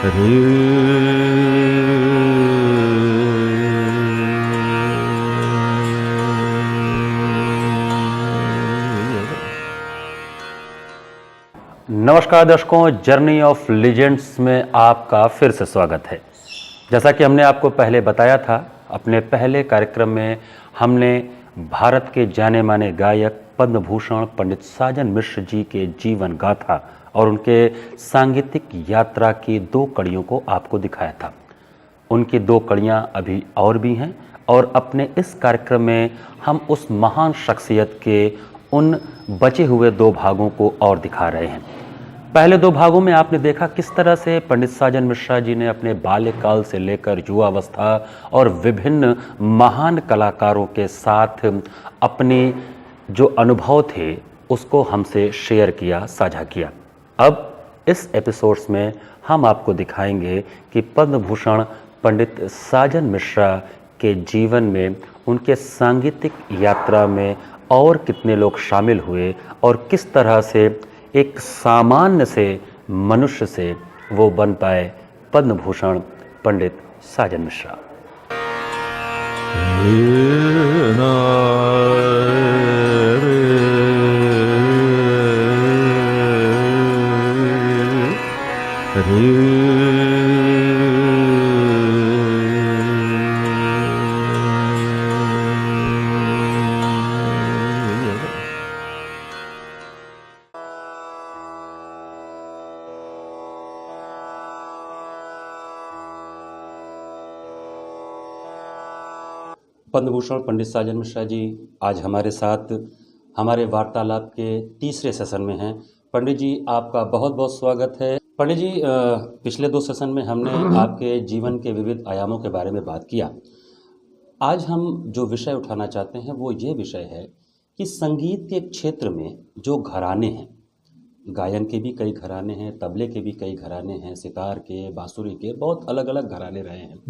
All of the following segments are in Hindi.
नमस्कार दर्शकों, जर्नी ऑफ लीजेंड्स में आपका फिर से स्वागत है। जैसा कि हमने आपको पहले बताया था, अपने पहले कार्यक्रम में हमने भारत के जाने माने गायक पद्म भूषण पंडित साजन मिश्र जी के जीवन गाथा और उनके सांगीतिक यात्रा की 2 कड़ियों को आपको दिखाया था। उनकी 2 कड़ियाँ अभी और भी हैं और अपने इस कार्यक्रम में हम उस महान शख्सियत के उन बचे हुए 2 भागों को और दिखा रहे हैं। पहले 2 भागों में आपने देखा किस तरह से पंडित साजन मिश्रा जी ने अपने बाल्यकाल से लेकर युवावस्था और विभिन्न महान कलाकारों के साथ अपने जो अनुभव थे उसको हमसे शेयर किया, साझा किया। अब इस एपिसोड्स में हम आपको दिखाएंगे कि पद्म भूषण पंडित साजन मिश्रा के जीवन में, उनके सांगीतिक यात्रा में और कितने लोग शामिल हुए और किस तरह से एक सामान्य से मनुष्य से वो बन पाए पद्म भूषण पंडित साजन मिश्रा। पद्म भूषण पंडित साजन मिश्रा जी आज हमारे साथ हमारे वार्तालाप के तीसरे सेशन में हैं। पंडित जी, आपका बहुत बहुत स्वागत है। पंडित जी, पिछले 2 सेशन में हमने आपके जीवन के विविध आयामों के बारे में बात किया। आज हम जो विषय उठाना चाहते हैं वो ये विषय है कि संगीत के क्षेत्र में जो घराने हैं, गायन के भी कई घराने हैं, तबले के भी कई घराने हैं, सितार के, बांसुरी के, बहुत अलग अलग घराने रहे हैं।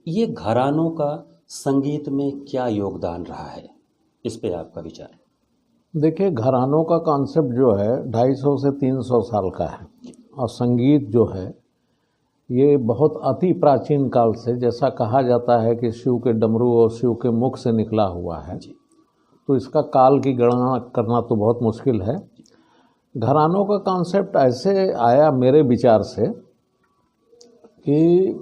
ये घरानों का संगीत में क्या योगदान रहा है, इस पे आपका विचार? देखिए, घरानों का कॉन्सेप्ट जो है 250 से 300 साल का है और संगीत जो है ये बहुत अति प्राचीन काल से, जैसा कहा जाता है कि शिव के डमरू और शिव के मुख से निकला हुआ है, तो इसका काल की गणना करना तो बहुत मुश्किल है। घरानों का कॉन्सेप्ट ऐसे आया मेरे विचार से कि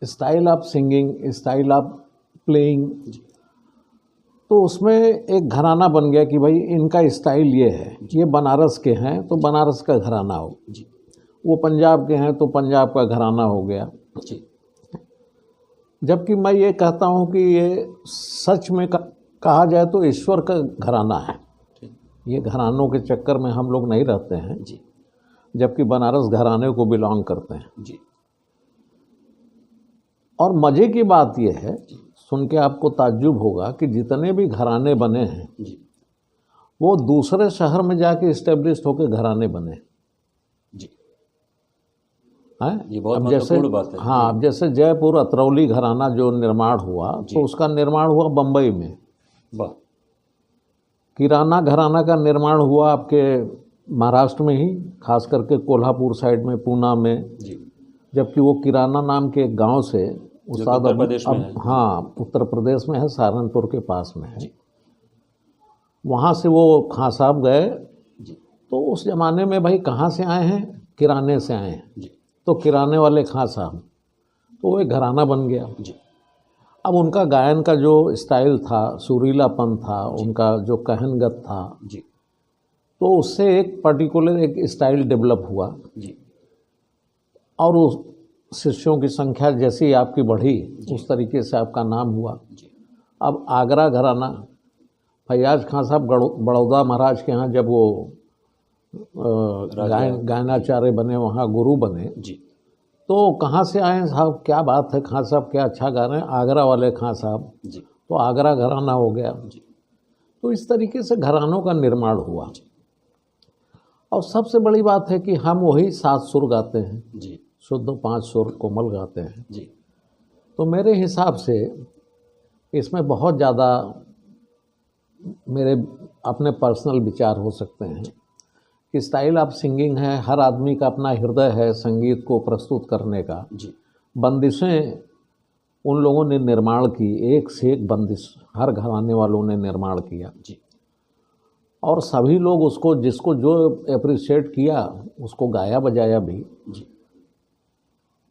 style of singing, style of playing, तो उसमें एक घराना बन गया कि भाई इनका स्टाइल ये है, ये बनारस के हैं तो बनारस का घराना हो, वो पंजाब के हैं तो पंजाब का घराना हो गया। जबकि मैं ये कहता हूँ कि ये सच में कहा जाए तो ईश्वर का घराना है। ये घरानों के चक्कर में हम लोग नहीं रहते हैं, जबकि बनारस घराने को बिलोंग करते हैं। और मज़े की बात यह है, सुन के आपको ताज्जुब होगा कि जितने भी घराने बने हैं वो दूसरे शहर में जाके इस्टेब्लिश होकर घराने बने हैं। ये बहुत महत्वपूर्ण बात है। हाँ, अब जैसे जयपुर अतरौली घराना जो निर्माण हुआ तो उसका निर्माण हुआ बम्बई में। किराना घराना का निर्माण हुआ आपके महाराष्ट्र में ही, खास करके कोल्हापुर साइड में, पूना में। जबकि वो किराना नाम के एक गांव से उत्तर प्रदेश में है। हाँ, उत्तर प्रदेश में है, सहारनपुर के पास में है। वहाँ से वो खां साहब गए तो उस ज़माने में भाई कहाँ से आए हैं? किराने से आए हैं, तो किराने वाले खां साहब, तो वो एक घराना बन गया। अब उनका गायन का जो स्टाइल था, सुरीलापन था, उनका जो कहनगत था, तो उससे एक पर्टिकुलर एक स्टाइल डेवलप हुआ और उस शिष्यों की संख्या जैसी आपकी बढ़ी उस तरीके से आपका नाम हुआ। अब आगरा घराना, फैयाज खां साहब बड़ौदा महाराज के यहाँ जब वो गायनाचार्य बने, वहाँ गुरु बने, तो कहाँ से आए साहब? क्या बात है, खां साहब क्या अच्छा गा रहे हैं, आगरा वाले खां साहब, तो आगरा घराना हो गया। तो इस तरीके से घरानों का निर्माण हुआ। और सबसे बड़ी बात है कि हम वही 7 सुर गाते हैं, शुद्ध 5 सुर कोमल गाते हैं। तो मेरे हिसाब से इसमें बहुत ज़्यादा मेरे अपने पर्सनल विचार हो सकते हैं कि स्टाइल ऑफ सिंगिंग है, हर आदमी का अपना हृदय है संगीत को प्रस्तुत करने का। जी बंदिशें उन लोगों ने निर्माण की, एक से एक बंदिश हर घराने वालों ने निर्माण किया जी और सभी लोग उसको, जिसको जो अप्रिशिएट किया उसको गाया बजाया भी। जी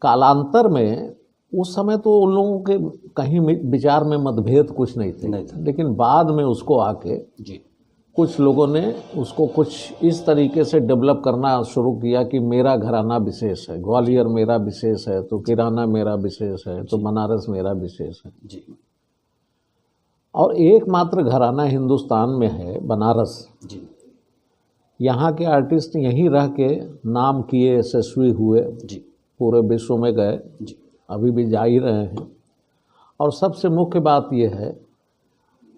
कालांतर में उस समय तो उन लोगों के कहीं विचार में मतभेद कुछ नहीं थे, नहीं था। लेकिन बाद में उसको आके जी कुछ लोगों ने उसको कुछ इस तरीके से डेवलप करना शुरू किया कि मेरा घराना विशेष है, ग्वालियर मेरा विशेष है, तो किराना मेरा विशेष है, तो बनारस मेरा विशेष है। जी और एकमात्र घराना हिंदुस्तान में है बनारस। जी यहाँ के आर्टिस्ट यहीं रह के नाम किए, यशस्वी हुए, जी पूरे विश्व में गए, जी अभी भी जा ही रहे हैं। और सबसे मुख्य बात यह है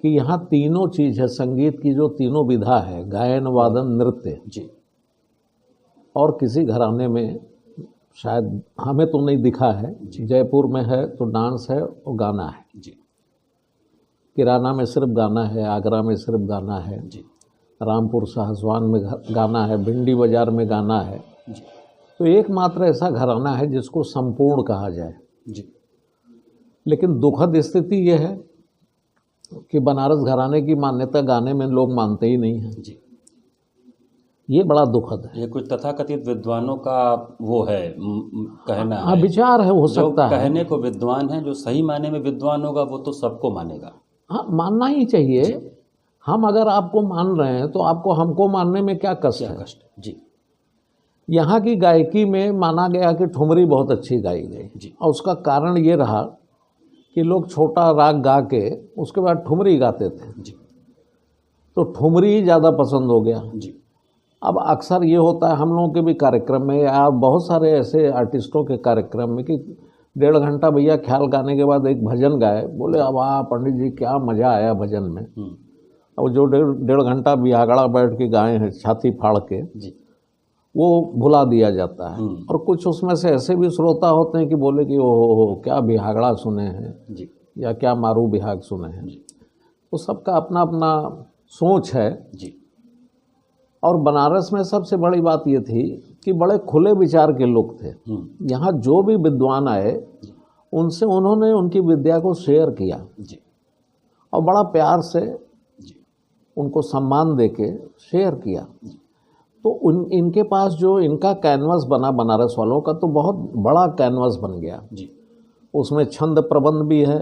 कि यहाँ तीनों चीज़ है, संगीत की जो तीनों विधा है, गायन वादन नृत्य, जी और किसी घराने में शायद हमें तो नहीं दिखा है। जयपुर में है तो डांस है और गाना है, जी किराना में सिर्फ गाना है, आगरा में सिर्फ गाना है, जी रामपुर साहसवान में गाना है, भिंडी बाजार में गाना है। जी तो एकमात्र ऐसा घराना है जिसको संपूर्ण कहा जाए। जी लेकिन दुखद स्थिति यह है कि बनारस घराने की मान्यता गाने में लोग मानते ही नहीं हैं। जी ये बड़ा दुखद है। ये कुछ तथाकथित विद्वानों का वो है कहना हाँ, है। विचार है, हो जो सकता है। कहने को विद्वान है, जो सही मायने में विद्वान होगा वो तो सबको मानेगा। हाँ, मानना ही चाहिए। हम अगर आपको मान रहे हैं तो आपको हमको मानने में क्या कष्ट क्या है। कष्ट। जी यहाँ की गायकी में माना गया कि ठुमरी बहुत अच्छी गाई गई, जी और उसका कारण ये रहा कि लोग छोटा राग गा के उसके बाद ठुमरी गाते थे, जी तो ठुमरी ज़्यादा पसंद हो गया। जी अब अक्सर ये होता है हम लोगों के भी कार्यक्रम में, या बहुत सारे ऐसे आर्टिस्टों के कार्यक्रम में, कि 1.5 घंटा भैया ख्याल गाने के बाद एक भजन गाए, बोले अब वाह पंडित जी क्या मज़ा आया भजन में। अब जो 1.5 घंटा बिहागड़ा बैठ के गाए हैं छाती फाड़ के, जी वो भुला दिया जाता है। और कुछ उसमें से ऐसे भी श्रोता होते हैं कि बोले कि ओहो क्या बिहागड़ा सुने हैं, जी या क्या मारू बिहाग सुने हैं। जी तो सबका अपना अपना सोच है। जी और बनारस में सबसे बड़ी बात ये थी कि बड़े खुले विचार के लोग थे। यहाँ जो भी विद्वान आए उनसे उन्होंने उनकी विद्या को शेयर किया, जी और बड़ा प्यार से जी उनको सम्मान देके शेयर किया। तो इनके पास जो इनका कैनवस बना बनारस वालों का, तो बहुत बड़ा कैनवस बन गया। जी उसमें छंद प्रबंध भी है,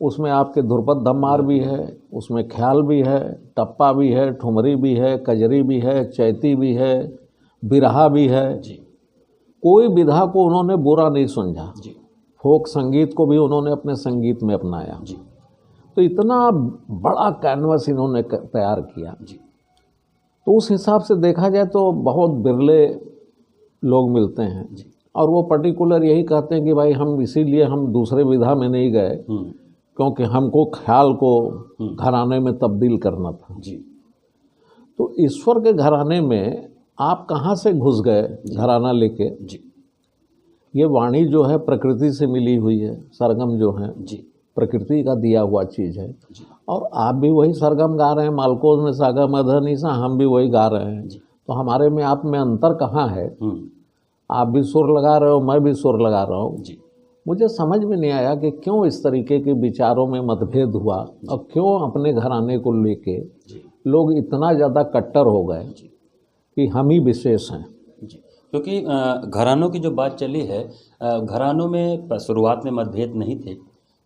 उसमें आपके ध्रुपद धम्मार भी है, उसमें ख्याल भी है, टप्पा भी है, ठुमरी भी है, कजरी भी है, चैती भी है, बिरहा भी है। जी कोई विधा को उन्होंने बुरा नहीं समझा। जी फोक संगीत को भी उन्होंने अपने संगीत में अपनाया। जी तो इतना बड़ा कैनवस इन्होंने तैयार किया। जी तो उस हिसाब से देखा जाए तो बहुत बिरले लोग मिलते हैं। जी और वो पर्टिकुलर यही कहते हैं कि भाई हम इसीलिए हम दूसरे विधा में नहीं गए क्योंकि हमको ख्याल को घराने में तब्दील करना था। जी तो ईश्वर के घराने में आप कहाँ से घुस गए घराना लेके। जी ये वाणी जो है प्रकृति से मिली हुई है, सरगम जो है जी प्रकृति का दिया हुआ चीज़ है। जी और आप भी वही सरगम गा रहे हैं, मालकोज में सागा मधनिसा, हम भी वही गा रहे हैं। तो हमारे में आप में अंतर कहाँ है। आप भी सुर लगा रहे हो, मैं भी सुर लगा रहा हूँ। जी मुझे समझ में नहीं आया कि क्यों इस तरीके के विचारों में मतभेद हुआ, और क्यों अपने घराने को लेके लोग इतना ज़्यादा कट्टर हो गए कि हम ही विशेष हैं। जी क्योंकि घरानों की जो बात चली है, घरानों में शुरुआत में मतभेद नहीं थे,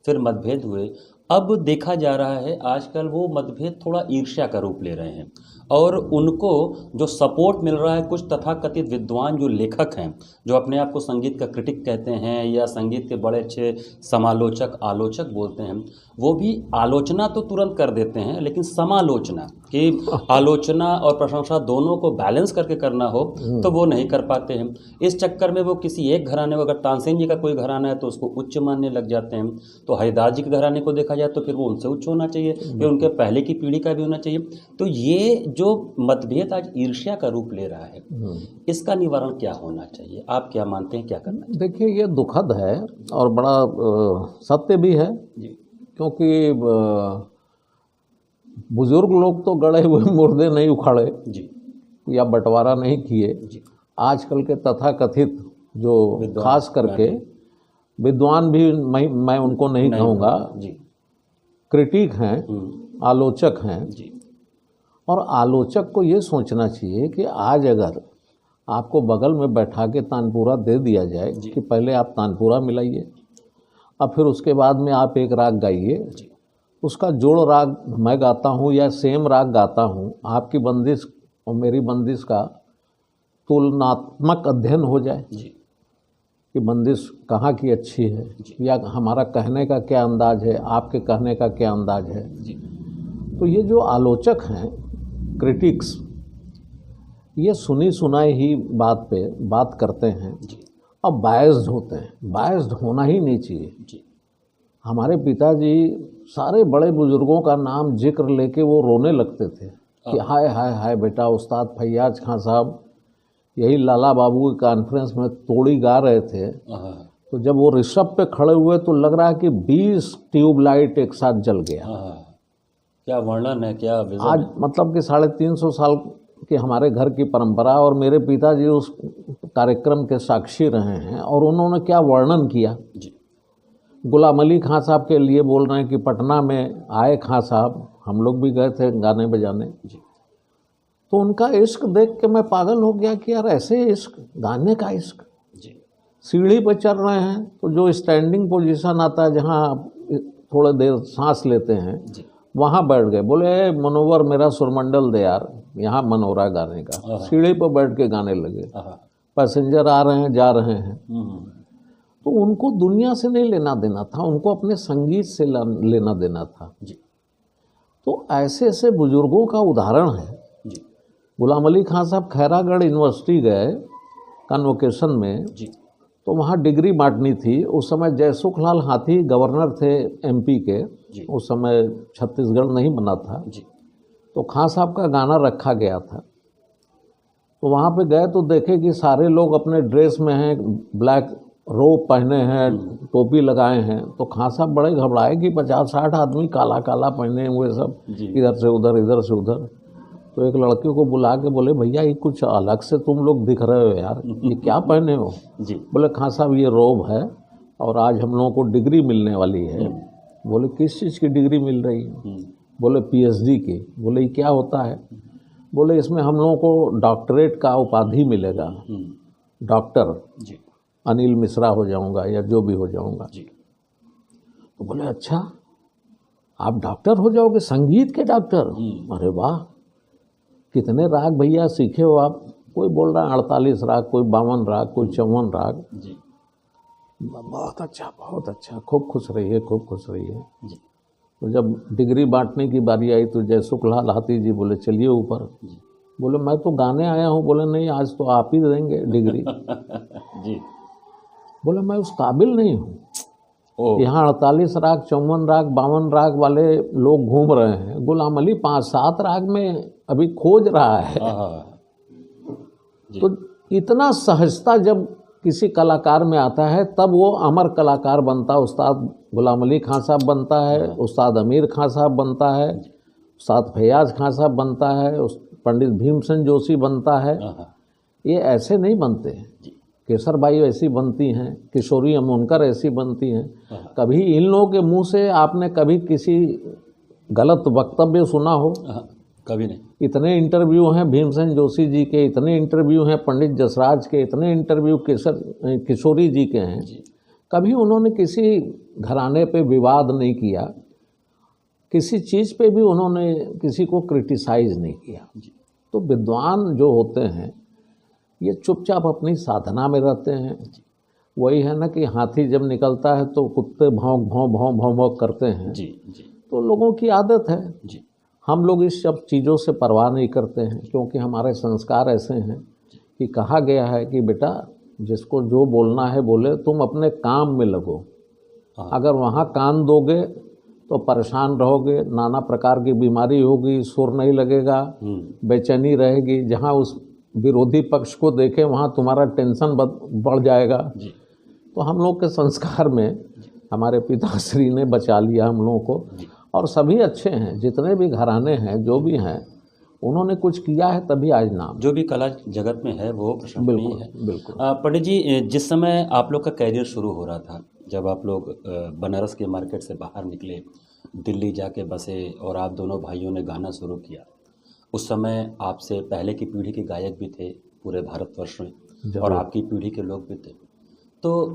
फिर मतभेद हुए। अब देखा जा रहा है आजकल वो मतभेद थोड़ा ईर्ष्या का रूप ले रहे हैं, और उनको जो सपोर्ट मिल रहा है कुछ तथाकथित विद्वान जो लेखक हैं, जो अपने आप को संगीत का क्रिटिक कहते हैं या संगीत के बड़े अच्छे समालोचक आलोचक बोलते हैं, वो भी आलोचना तो तुरंत कर देते हैं, लेकिन समालोचना कि आलोचना और प्रशंसा दोनों को बैलेंस करके करना हो तो वो नहीं कर पाते हैं। इस चक्कर में वो किसी एक घराने, अगर तानसेन जी का कोई घराना है तो उसको उच्च मानने लग जाते हैं, तो हरिदास जी के घराने को देखा जाए तो फिर वो उनसे उच्च होना चाहिए, फिर उनके पहले की पीढ़ी का भी होना चाहिए। तो ये जो मतभेद आज ईर्ष्या का रूप ले रहा है, इसका निवारण क्या होना चाहिए? आप क्या मानते हैं, क्या करना चाहिए? देखिए, ये दुखद है और बड़ा सत्य भी है जी क्योंकि बुजुर्ग लोग तो गड़े हुए मुर्दे नहीं उखाड़े। जी या बंटवारा नहीं किए। आजकल के तथाकथित जो खास करके विद्वान भी मैं उनको नहीं कहूँगा, क्रिटिक हैं, आलोचक हैं। और आलोचक को ये सोचना चाहिए कि आज अगर आपको बगल में बैठा के तानपुरा दे दिया जाए कि पहले आप तानपुरा मिलाइए, अब फिर उसके बाद में आप एक राग गाइए, उसका जोड़ राग मैं गाता हूँ या सेम राग गाता हूँ, आपकी बंदिश और मेरी बंदिश का तुलनात्मक अध्ययन हो जाए कि बंदिश कहाँ की अच्छी है, या हमारा कहने का क्या अंदाज है, आपके कहने का क्या अंदाज है। तो ये जो आलोचक हैं, क्रिटिक्स, ये सुनी सुनाई ही बात पे बात करते हैं और बायस्ड होते हैं। बायस्ड होना ही नहीं चाहिए। हमारे पिताजी सारे बड़े बुजुर्गों का नाम जिक्र लेके वो रोने लगते थे कि हाय हाय हाय बेटा, उस्ताद फैयाज खां साहब यही लाला बाबू के कॉन्फ्रेंस में तोड़ी गा रहे थे, तो जब वो ऋषभ पे खड़े हुए तो लग रहा है कि 20 ट्यूबलाइट एक साथ जल गया। क्या वर्णन है, क्या विजन आज है। मतलब कि 350 साल की हमारे घर की परंपरा, और मेरे पिताजी उस कार्यक्रम के साक्षी रहे हैं, और उन्होंने क्या वर्णन किया। गुलाम अली खां साहब के लिए बोल रहे हैं कि पटना में आए खां साहब, हम लोग भी गए थे गाने बजाने, तो उनका इश्क देख के मैं पागल हो गया कि यार ऐसे इश्क, गाने का इश्क। सीढ़ी पर चल रहे हैं तो जो स्टैंडिंग पोजीशन आता है जहाँ आप थोड़े देर सांस लेते हैं, वहाँ बैठ गए। बोले मनोवर मेरा सुरमंडल दे यार, यहाँ मन हो रहा है गाने का। सीढ़ी पर बैठ के गाने लगे। पैसेंजर आ रहे हैं, जा रहे हैं। तो उनको दुनिया से नहीं लेना देना था, उनको अपने संगीत से लेना देना था। तो ऐसे ऐसे बुजुर्गों का उदाहरण है। गुलाम अली खां साहब खैरागढ़ यूनिवर्सिटी गए कन्वोकेशन में, तो वहाँ डिग्री बांटनी थी। उस समय जयसुखलाल हाथी गवर्नर थे एमपी के, उस समय छत्तीसगढ़ नहीं बना था। तो खां साहब का गाना रखा गया था। तो वहाँ पे गए तो देखे कि सारे लोग अपने ड्रेस में हैं, ब्लैक रोब पहने हैं, टोपी लगाए हैं। तो खां साहब बड़े घबराए कि 50-60 आदमी काला काला पहने हुए सब, इधर से उधर, इधर से उधर। तो एक लड़के को बुला के बोले भैया ये कुछ अलग से तुम लोग दिख रहे हो यार, ये क्या पहने हो। बोले खां साहब ये रोब है और आज हम लोगों को डिग्री मिलने वाली है। बोले किस चीज़ की डिग्री मिल रही है। बोले पीएचडी की। बोले ये क्या होता है। बोले इसमें हम लोगों को डॉक्टरेट का उपाधि मिलेगा, डॉक्टर अनिल मिश्रा हो जाऊंगा या जो भी हो जाऊंगा। तो बोले अच्छा आप डॉक्टर हो जाओगे, संगीत के डॉक्टर। अरे वाह, कितने राग भैया सीखे हो आप। कोई बोल रहा है 48 राग, कोई 52 राग, कोई 54 राग। बहुत अच्छा, बहुत अच्छा, खूब खुश रहिए, खूब खुश रहिए। तो जब डिग्री बांटने की बारी आई तो जयसुखलाल हाथी जी बोले चलिए ऊपर। बोले मैं तो गाने आया हूँ। बोले नहीं, आज तो आप ही देंगे डिग्री। बोले मैं उस काबिल नहीं हूँ। यहाँ 48 राग, 54 राग, 52 राग वाले लोग घूम रहे हैं, गुलाम अली 5-7 राग में अभी खोज रहा है। तो इतना सहजता जब किसी कलाकार में आता है तब वो अमर कलाकार बनता है। उस्ताद गुलाम अली खां साहब बनता है, उस्ताद अमीर खां साहब बनता है, उस्ताद फैयाज खां साहब बनता है, पंडित भीमसेन जोशी बनता है। ये ऐसे नहीं बनते हैं। केसर बाई ऐसी बनती हैं, किशोरी अमोनकर ऐसी बनती हैं। कभी इन लोगों के मुंह से आपने कभी किसी गलत वक्तव्य सुना हो? कभी नहीं। इतने इंटरव्यू हैं भीमसेन जोशी जी के, इतने इंटरव्यू हैं पंडित जसराज के, इतने इंटरव्यू किशोरी जी के हैं। कभी उन्होंने किसी घराने पे विवाद नहीं किया, किसी चीज़ पे भी उन्होंने किसी को क्रिटिसाइज नहीं किया। तो विद्वान जो होते हैं ये चुपचाप अपनी साधना में रहते हैं। वही है ना कि हाथी जब निकलता है तो कुत्ते भौंक भौं भौं भौं भौं करते हैं। तो लोगों की आदत है। हम लोग इस सब चीज़ों से परवाह नहीं करते हैं, क्योंकि हमारे संस्कार ऐसे हैं कि कहा गया है कि बेटा जिसको जो बोलना है बोले, तुम अपने काम में लगो। अगर वहाँ कान दोगे तो परेशान रहोगे, नाना प्रकार की बीमारी होगी, सुर नहीं लगेगा, बेचैनी रहेगी। जहाँ उस विरोधी पक्ष को देखे वहाँ तुम्हारा टेंशन बढ़ जाएगा। तो हम लोग के संस्कार में हमारे पिताश्री ने बचा लिया हम लोगों को। और सभी अच्छे हैं, जितने भी घराने हैं, जो भी हैं, उन्होंने कुछ किया है तभी आज नाम। जो भी कला जगत में है वो प्रशंसनीय है। बिल्कुल बिल्कुल। पंडित जी, जिस समय आप लोग का कैरियर शुरू हो रहा था, जब आप लोग बनारस के मार्केट से बाहर निकले, दिल्ली जाके बसे और आप दोनों भाइयों ने गाना शुरू किया, उस समय आपसे पहले की पीढ़ी के गायक भी थे पूरे भारतवर्ष में और जरूर। आपकी पीढ़ी के लोग भी थे। तो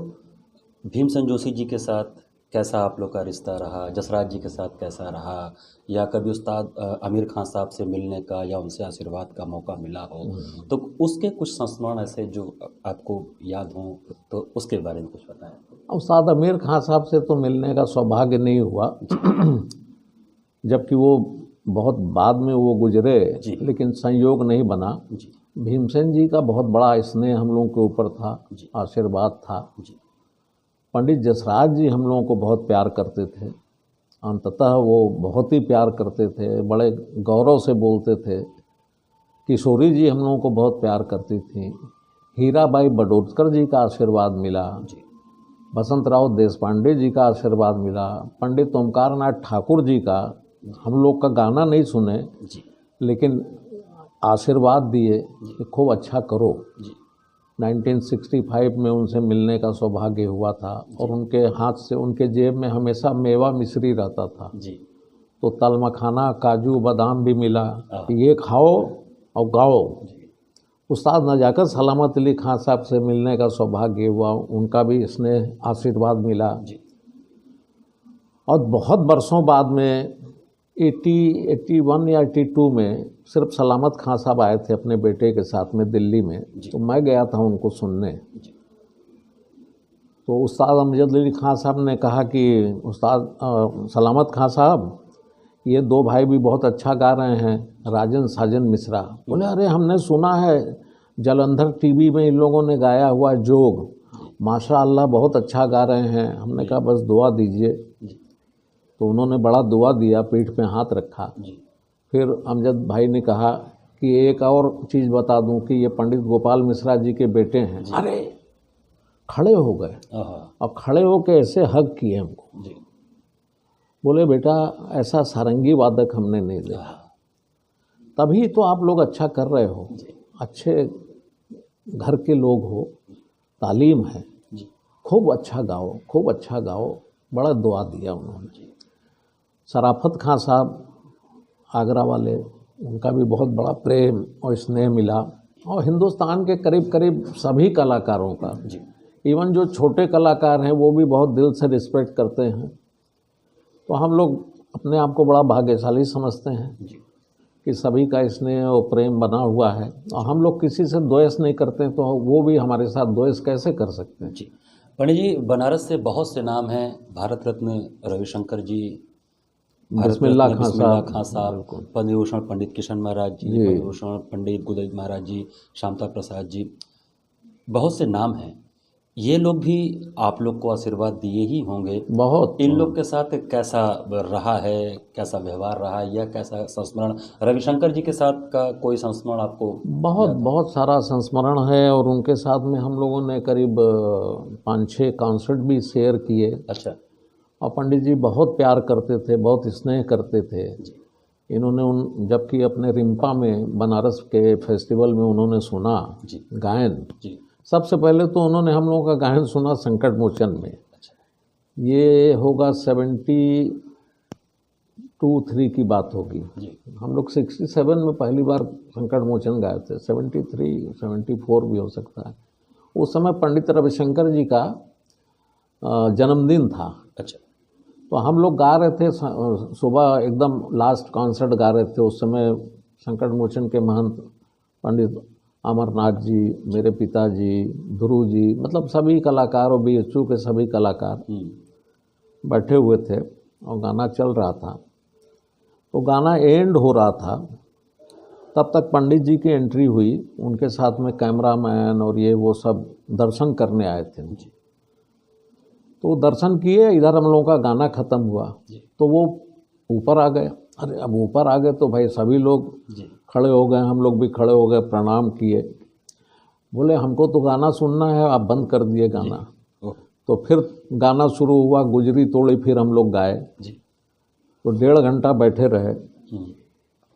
भीमसेन जोशी जी के साथ कैसा आप लोग का रिश्ता रहा, जसराज जी के साथ कैसा रहा, या कभी उस्ताद आमिर खान साहब से मिलने का या उनसे आशीर्वाद का मौका मिला हो, तो उसके कुछ संस्मरण ऐसे जो आपको याद हों तो उसके बारे में कुछ बताएं। उस्ताद आमिर खान साहब से तो मिलने का सौभाग्य नहीं हुआ जबकि वो बहुत बाद में वो गुजरे, जी। लेकिन संयोग नहीं बना। जी भीमसेन जी का बहुत बड़ा स्नेह हम लोगों के ऊपर था, जी। आशीर्वाद था। जी पंडित जसराज जी हम लोगों को बहुत प्यार करते थे, अंततः वो बहुत ही प्यार करते थे, बड़े गौरव से बोलते थे। किशोरी जी हम लोगों को बहुत प्यार करती थी। हीराबाई बडोदकर जी का आशीर्वाद मिला, जी बसंतराव देशपांडे जी का आशीर्वाद मिला, पंडित ओमकार नाथ ठाकुर जी का। हम लोग का गाना नहीं सुने जी लेकिन आशीर्वाद दिए कि खूब अच्छा करो। जी 1965 में उनसे मिलने का सौभाग्य हुआ था और उनके हाथ से, उनके जेब में हमेशा मेवा मिश्री रहता था, जी। तो तल मखाना काजू बादाम भी मिला हाँ। कि ये खाओ और गाओ। जी उस्ताद नजाकत सलामत अली खान साहब से मिलने का सौभाग्य हुआ, उनका भी स्नेह आशीर्वाद मिला। जी और बहुत वर्षों बाद में 81 या 82 में सिर्फ सलामत खान साहब आए थे अपने बेटे के साथ में दिल्ली में, तो मैं गया था उनको सुनने। जी तो उस्ताद अमजद अली खान साहब ने कहा कि उस्ताद सलामत खान साहब, ये दो भाई भी बहुत अच्छा गा रहे हैं, राजन साजन मिश्रा। बोले अरे हमने सुना है जलंधर टीवी में इन लोगों ने गाया हुआ जोग, माशाअल्लाह बहुत अच्छा गा रहे हैं। हमने कहा बस दुआ दीजिए। जी तो उन्होंने बड़ा दुआ दिया, पीठ पे हाथ रखा। जी फिर अमजद भाई ने कहा कि एक और चीज़ बता दूं कि ये पंडित गोपाल मिश्रा जी के बेटे हैं। अरे खड़े हो गए और खड़े होकर ऐसे हग किए हमको। जी बोले बेटा ऐसा सारंगी वादक हमने नहीं देखा। तभी तो आप लोग अच्छा कर रहे हो, अच्छे घर के लोग हो, तालीम है, जी खूब अच्छा गाओ, खूब अच्छा गाओ। बड़ा दुआ दिया उन्होंने। शराफत खान साहब आगरा वाले, उनका भी बहुत बड़ा प्रेम और स्नेह मिला। और हिंदुस्तान के करीब करीब सभी कलाकारों का, इवन जो छोटे कलाकार हैं वो भी बहुत दिल से रिस्पेक्ट करते हैं। तो हम लोग अपने आप को बड़ा भाग्यशाली समझते हैं कि सभी का स्नेह और प्रेम बना हुआ है। और हम लोग किसी से द्वेष नहीं करते, तो वो भी हमारे साथ द्वेष कैसे कर सकते हैं। जी। पंडित जी, बनारस से बहुत से नाम हैं, भारत रत्न रविशंकर जी, बिस्मिल्लाह खान खान साहब, बिल्कुल। पद्म भूषण पंडित किशन महाराज जी, जी। पद्म भूषण पंडित गुदई महाराज जी, शांता प्रसाद जी, बहुत से नाम हैं। ये लोग भी आप लोग को आशीर्वाद दिए ही होंगे। बहुत। इन लोग के साथ कैसा रहा है, कैसा व्यवहार रहा, या कैसा संस्मरण, रविशंकर जी के साथ का कोई संस्मरण आपको? बहुत सारा संस्मरण है और उनके साथ में हम लोगों ने करीब 5-6 कॉन्सर्ट भी शेयर किए। अच्छा। और पंडित जी बहुत प्यार करते थे, बहुत स्नेह करते थे। इन्होंने जबकि अपने रिम्पा में बनारस के फेस्टिवल में उन्होंने सुना गायन, सबसे पहले तो उन्होंने हम लोगों का गायन सुना संकट मोचन में। ये होगा 72-3 की बात होगी। हम लोग 67 में पहली बार संकट मोचन गाए थे, 73-74 भी हो सकता है। उस समय पंडित रविशंकर जी का जन्मदिन था। अच्छा। तो हम लोग गा रहे थे सुबह, एकदम लास्ट कॉन्सर्ट गा रहे थे। उस समय संकट मोचन के महंत पंडित अमरनाथ जी, मेरे पिताजी, ध्रुव जी, मतलब सभी कलाकार और BHU के सभी कलाकार बैठे हुए थे और गाना चल रहा था। तो गाना एंड हो रहा था, तब तक पंडित जी की एंट्री हुई। उनके साथ में कैमरामैन और ये वो सब दर्शन करने आए थे। तो दर्शन किए, इधर हम लोगों का गाना ख़त्म हुआ तो वो ऊपर आ गए। अरे अब ऊपर आ गए तो भाई सभी लोग खड़े हो गए, हम लोग भी खड़े हो गए, प्रणाम किए। बोले हमको तो गाना सुनना है, आप बंद कर दिए गाना। तो फिर गाना शुरू हुआ, गुजरी तोड़ी, फिर हम लोग गाए। तो 1.5 घंटा बैठे रहे।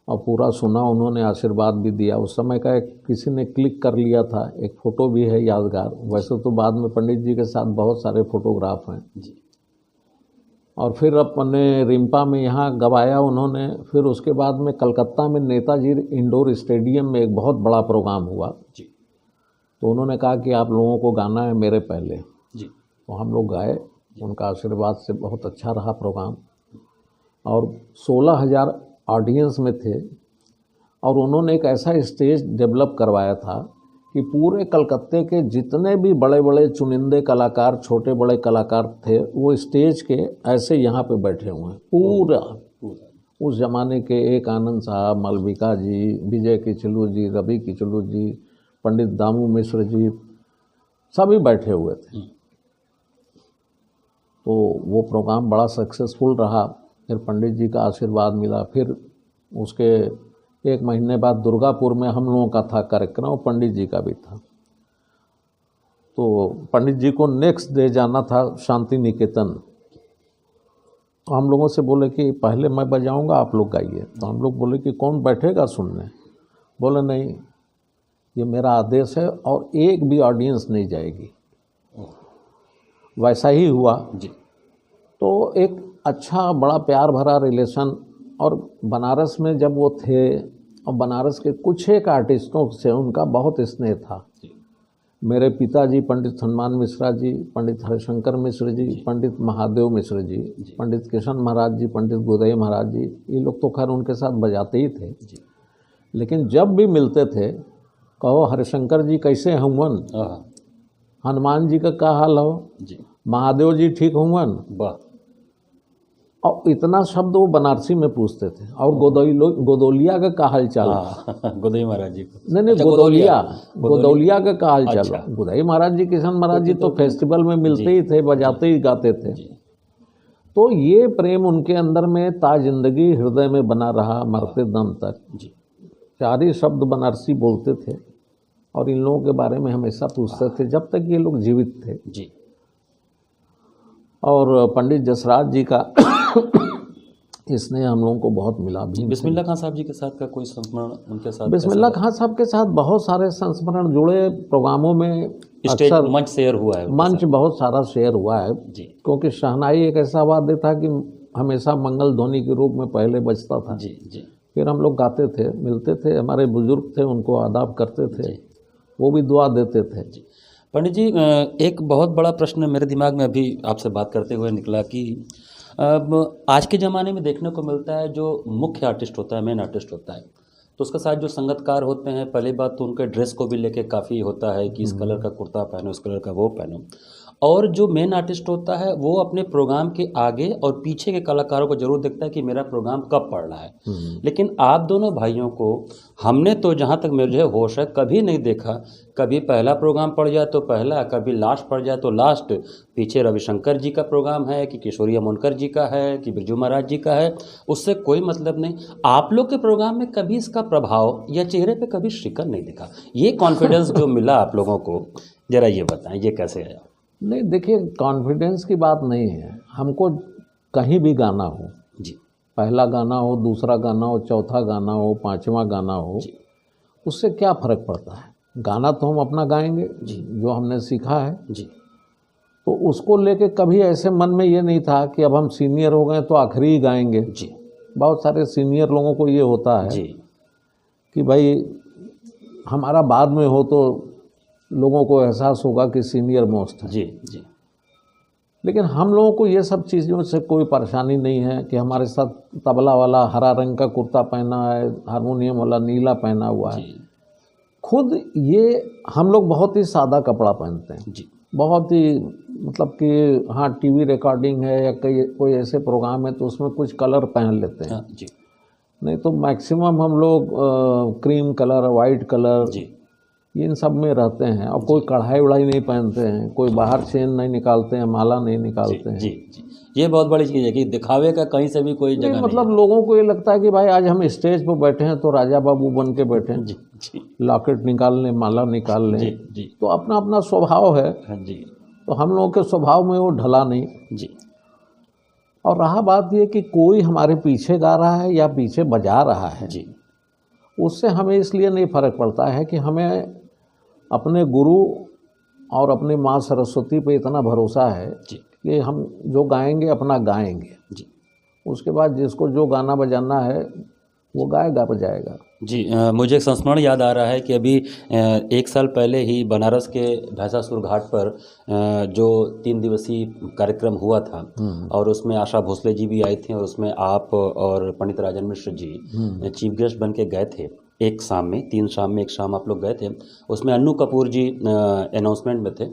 और पूरा सुना, उन्होंने आशीर्वाद भी दिया। उस समय का एक किसी ने क्लिक कर लिया था, एक फ़ोटो भी है यादगार। वैसे तो बाद में पंडित जी के साथ बहुत सारे फोटोग्राफ हैं जी और फिर अपने रिम्पा में यहाँ गवाया उन्होंने। फिर उसके बाद में कलकत्ता में नेताजी इंडोर स्टेडियम में एक बहुत बड़ा प्रोग्राम हुआ। जी तो उन्होंने कहा कि आप लोगों को गाना है मेरे पहले। जी तो हम लोग गाए, उनका आशीर्वाद से बहुत अच्छा रहा प्रोग्राम। और 16,000 ऑडियंस में थे और उन्होंने एक ऐसा स्टेज डेवलप करवाया था कि पूरे कलकत्ते के जितने भी बड़े बड़े चुनिंदे कलाकार, छोटे बड़े कलाकार थे, वो स्टेज के ऐसे यहाँ पे बैठे हुए हैं पूरा। उस ज़माने के एक आनंद साहब, मालविका जी, विजय किचलू जी, रवि किचलू जी, पंडित दामू मिश्र जी, सभी बैठे हुए थे। तो वो प्रोग्राम बड़ा सक्सेसफुल रहा। फिर पंडित जी का आशीर्वाद मिला। फिर उसके एक महीने बाद दुर्गापुर में हम लोगों का था कार्यक्रम और पंडित जी का भी था। तो पंडित जी को नेक्स्ट डे जाना था शांति निकेतन। तो हम लोगों से बोले कि पहले मैं बजाऊंगा, आप लोग गाइए। तो हम लोग बोले कि कौन बैठेगा सुनने? बोले नहीं, ये मेरा आदेश है और एक भी ऑडियंस नहीं जाएगी। वैसा ही हुआ जी। तो एक अच्छा बड़ा प्यार भरा रिलेशन। और बनारस में जब वो थे, और बनारस के कुछ एक आर्टिस्टों से उनका बहुत स्नेह था। मेरे पिताजी पंडित हनुमान मिश्रा जी, पंडित हरिशंकर मिश्र जी, पंडित महादेव मिश्र जी, पंडित किशन महाराज जी, पंडित गोदई महाराज जी, ये लोग तो खैर उनके साथ बजाते ही थे। लेकिन जब भी मिलते थे, कहो हरिशंकर जी कैसे हुवन, हनुमान जी का क्या हाल हो, महादेव जी ठीक हुवन, और इतना शब्द वो बनारसी में पूछते थे। और गोदौलिया का क्या हाल चाल, गोदई महाराज जी को नहीं गोदौलिया का क्या हाल चाल। गोदई महाराज जी, किशन महाराज जी तो फेस्टिवल में मिलते ही थे, बजाते ही गाते थे। तो ये प्रेम उनके अंदर में ता जिंदगी हृदय में बना रहा मरते दम तक। चार ही शब्द बनारसी बोलते थे और इन लोगों के बारे में हमेशा पूछते थे जब तक ये लोग जीवित थे। जी। और पंडित जसराज जी का इसने हम लोगों को बहुत मिला भी। बिस्मिल्लाह खां साहब जी के साथ का कोई संस्मरण उनके साथ? बिस्मिल्लाह खां साहब के साथ बहुत सारे संस्मरण जुड़े प्रोग्रामों में। स्टेज मंच शेयर हुआ है, मंच बहुत सारा शेयर हुआ है जी। क्योंकि शहनाई एक ऐसा वाद्य था कि हमेशा मंगल ध्वनि के रूप में पहले बजता था। जी जी। फिर हम लोग गाते थे, मिलते थे, हमारे बुजुर्ग थे उनको आदाब करते थे, वो भी दुआ देते थे। पंडित जी, एक बहुत बड़ा प्रश्न मेरे दिमाग में अभी आपसे बात करते हुए निकला कि अब आज के ज़माने में देखने को मिलता है जो मुख्य आर्टिस्ट होता है, मेन आर्टिस्ट होता है, तो उसके साथ जो संगतकार होते हैं, पहली बात तो उनके ड्रेस को भी लेके काफ़ी होता है कि इस कलर का कुर्ता पहनो, इस कलर का वो पहनो। और जो मेन आर्टिस्ट होता है वो अपने प्रोग्राम के आगे और पीछे के कलाकारों को जरूर देखता है कि मेरा प्रोग्राम कब पड़ रहा है। लेकिन आप दोनों भाइयों को हमने तो जहाँ तक मुझे होश है कभी नहीं देखा, कभी पहला प्रोग्राम पड़ जाए तो पहला, कभी लास्ट पड़ जाए तो लास्ट, पीछे रविशंकर जी का प्रोग्राम है कि किशोरी अमोनकर जी का है कि बिरजू महाराज जी का है, उससे कोई मतलब नहीं। आप लोग के प्रोग्राम में कभी इसका प्रभाव या चेहरे पे कभी शिकन नहीं दिखा। ये कॉन्फिडेंस जो मिला आप लोगों को, जरा ये बताएं, ये कैसे आया? नहीं, देखिए कॉन्फिडेंस की बात नहीं है। हमको कहीं भी गाना हो जी, पहला गाना हो, दूसरा गाना हो, चौथा गाना हो, पांचवा गाना हो, उससे क्या फ़र्क पड़ता है। गाना तो हम अपना गाएंगे जो हमने सीखा है जी। तो उसको लेके कभी ऐसे मन में ये नहीं था कि अब हम सीनियर हो गए तो आखिरी ही गाएंगे जी। बहुत सारे सीनियर लोगों को ये होता है जी कि भाई हमारा बाद में हो तो लोगों को एहसास होगा कि सीनियर मोस्ट है जी जी। लेकिन हम लोगों को ये सब चीज़ों से कोई परेशानी नहीं है कि हमारे साथ तबला वाला हरा रंग का कुर्ता पहना है, हारमोनियम वाला नीला पहना हुआ है। खुद ये हम लोग बहुत ही सादा कपड़ा पहनते हैं जी। बहुत ही मतलब कि हाँ टीवी रिकॉर्डिंग है या कोई ऐसे प्रोग्राम है तो उसमें कुछ कलर पहन लेते हैं जी। नहीं तो मैक्सिमम हम लोग क्रीम कलर, वाइट कलर जी, इन सब में रहते हैं। और कोई कढ़ाई उढ़ाई नहीं पहनते हैं, कोई बाहर चेन नहीं निकालते हैं, माला नहीं निकालते हैं जी जी। ये बहुत बड़ी चीज़ है कि दिखावे का कहीं से भी कोई जगह नहीं। मतलब लोगों को ये लगता है कि भाई आज हम स्टेज पर बैठे हैं तो राजा बाबू बन के बैठे हैं जी जी। लॉकेट निकाल लें, माला निकाल लें जी जी। तो अपना अपना स्वभाव है जी। तो हम लोगों के स्वभाव में वो ढला नहीं जी। और रहा बात ये कि कोई हमारे पीछे गा रहा है या पीछे बजा रहा है, जी उससे हमें इसलिए नहीं फर्क पड़ता है कि हमें अपने गुरु और अपनी माँ सरस्वती पे इतना भरोसा है जी कि हम जो गाएंगे अपना गाएंगे, जी उसके बाद जिसको जो गाना बजाना है वो गाएगा बजाएगा। जी। मुझे एक संस्मरण याद आ रहा है कि अभी 1 साल पहले ही बनारस के भैंसासुर घाट पर जो 3 दिवसीय कार्यक्रम हुआ था और उसमें आशा भोसले जी भी आई थी और उसमें आप और पंडित राजन मिश्र जी चीफ गेस्ट बन के गए थे। एक शाम में 3 शाम में एक शाम आप लोग गए थे, उसमें अन्नू कपूर जी अनाउंसमेंट में थे।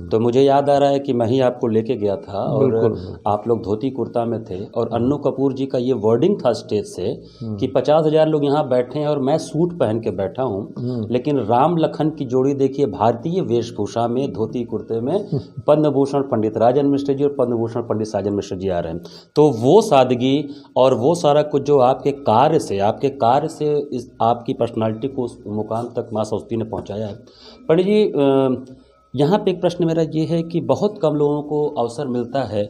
तो मुझे याद आ रहा है कि मैं ही आपको लेके गया था और बिल्कुल। आप लोग धोती कुर्ता में थे और अन्नू कपूर जी का ये वर्डिंग था स्टेज से कि 50,000 लोग यहाँ बैठे हैं और मैं सूट पहन के बैठा हूँ, लेकिन राम लखन की जोड़ी देखिए भारतीय वेशभूषा में धोती कुर्ते में पद्म भूषण पंडित राजन मिश्र जी और पद्म भूषण पंडित साजन मिश्र जी आ रहे हैं। तो वो सादगी और वो सारा कुछ जो आपके कार्य से इस आपकी पर्सनालिटी को उस मुकाम तक माँ सरस्वती ने पहुँचाया है। पंडित जी, यहाँ पे एक प्रश्न मेरा ये है कि बहुत कम लोगों को अवसर मिलता है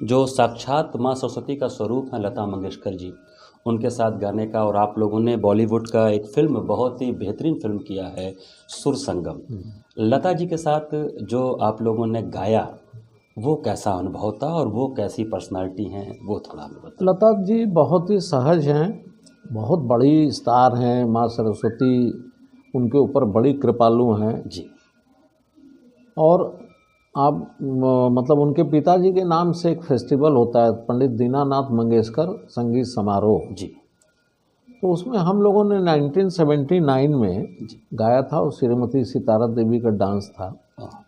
जो साक्षात माँ सरस्वती का स्वरूप है लता मंगेशकर जी, उनके साथ गाने का। और आप लोगों ने बॉलीवुड का एक फिल्म, बहुत ही बेहतरीन फिल्म किया है सुर संगम। लता जी के साथ जो आप लोगों ने गाया वो कैसा अनुभव था और वो कैसी पर्सनालिटी हैं, वो थोड़ा हमें बताएं। लता जी बहुत ही सहज हैं, बहुत बड़ी स्टार हैं, माँ सरस्वती उनके ऊपर बड़ी कृपालु हैं। जी और आप मतलब उनके पिताजी के नाम से एक फेस्टिवल होता है, पंडित दीनानाथ मंगेशकर संगीत समारोह। जी तो उसमें हम लोगों ने 1979 में गाया था और श्रीमती सितारा देवी का डांस था। हाँ,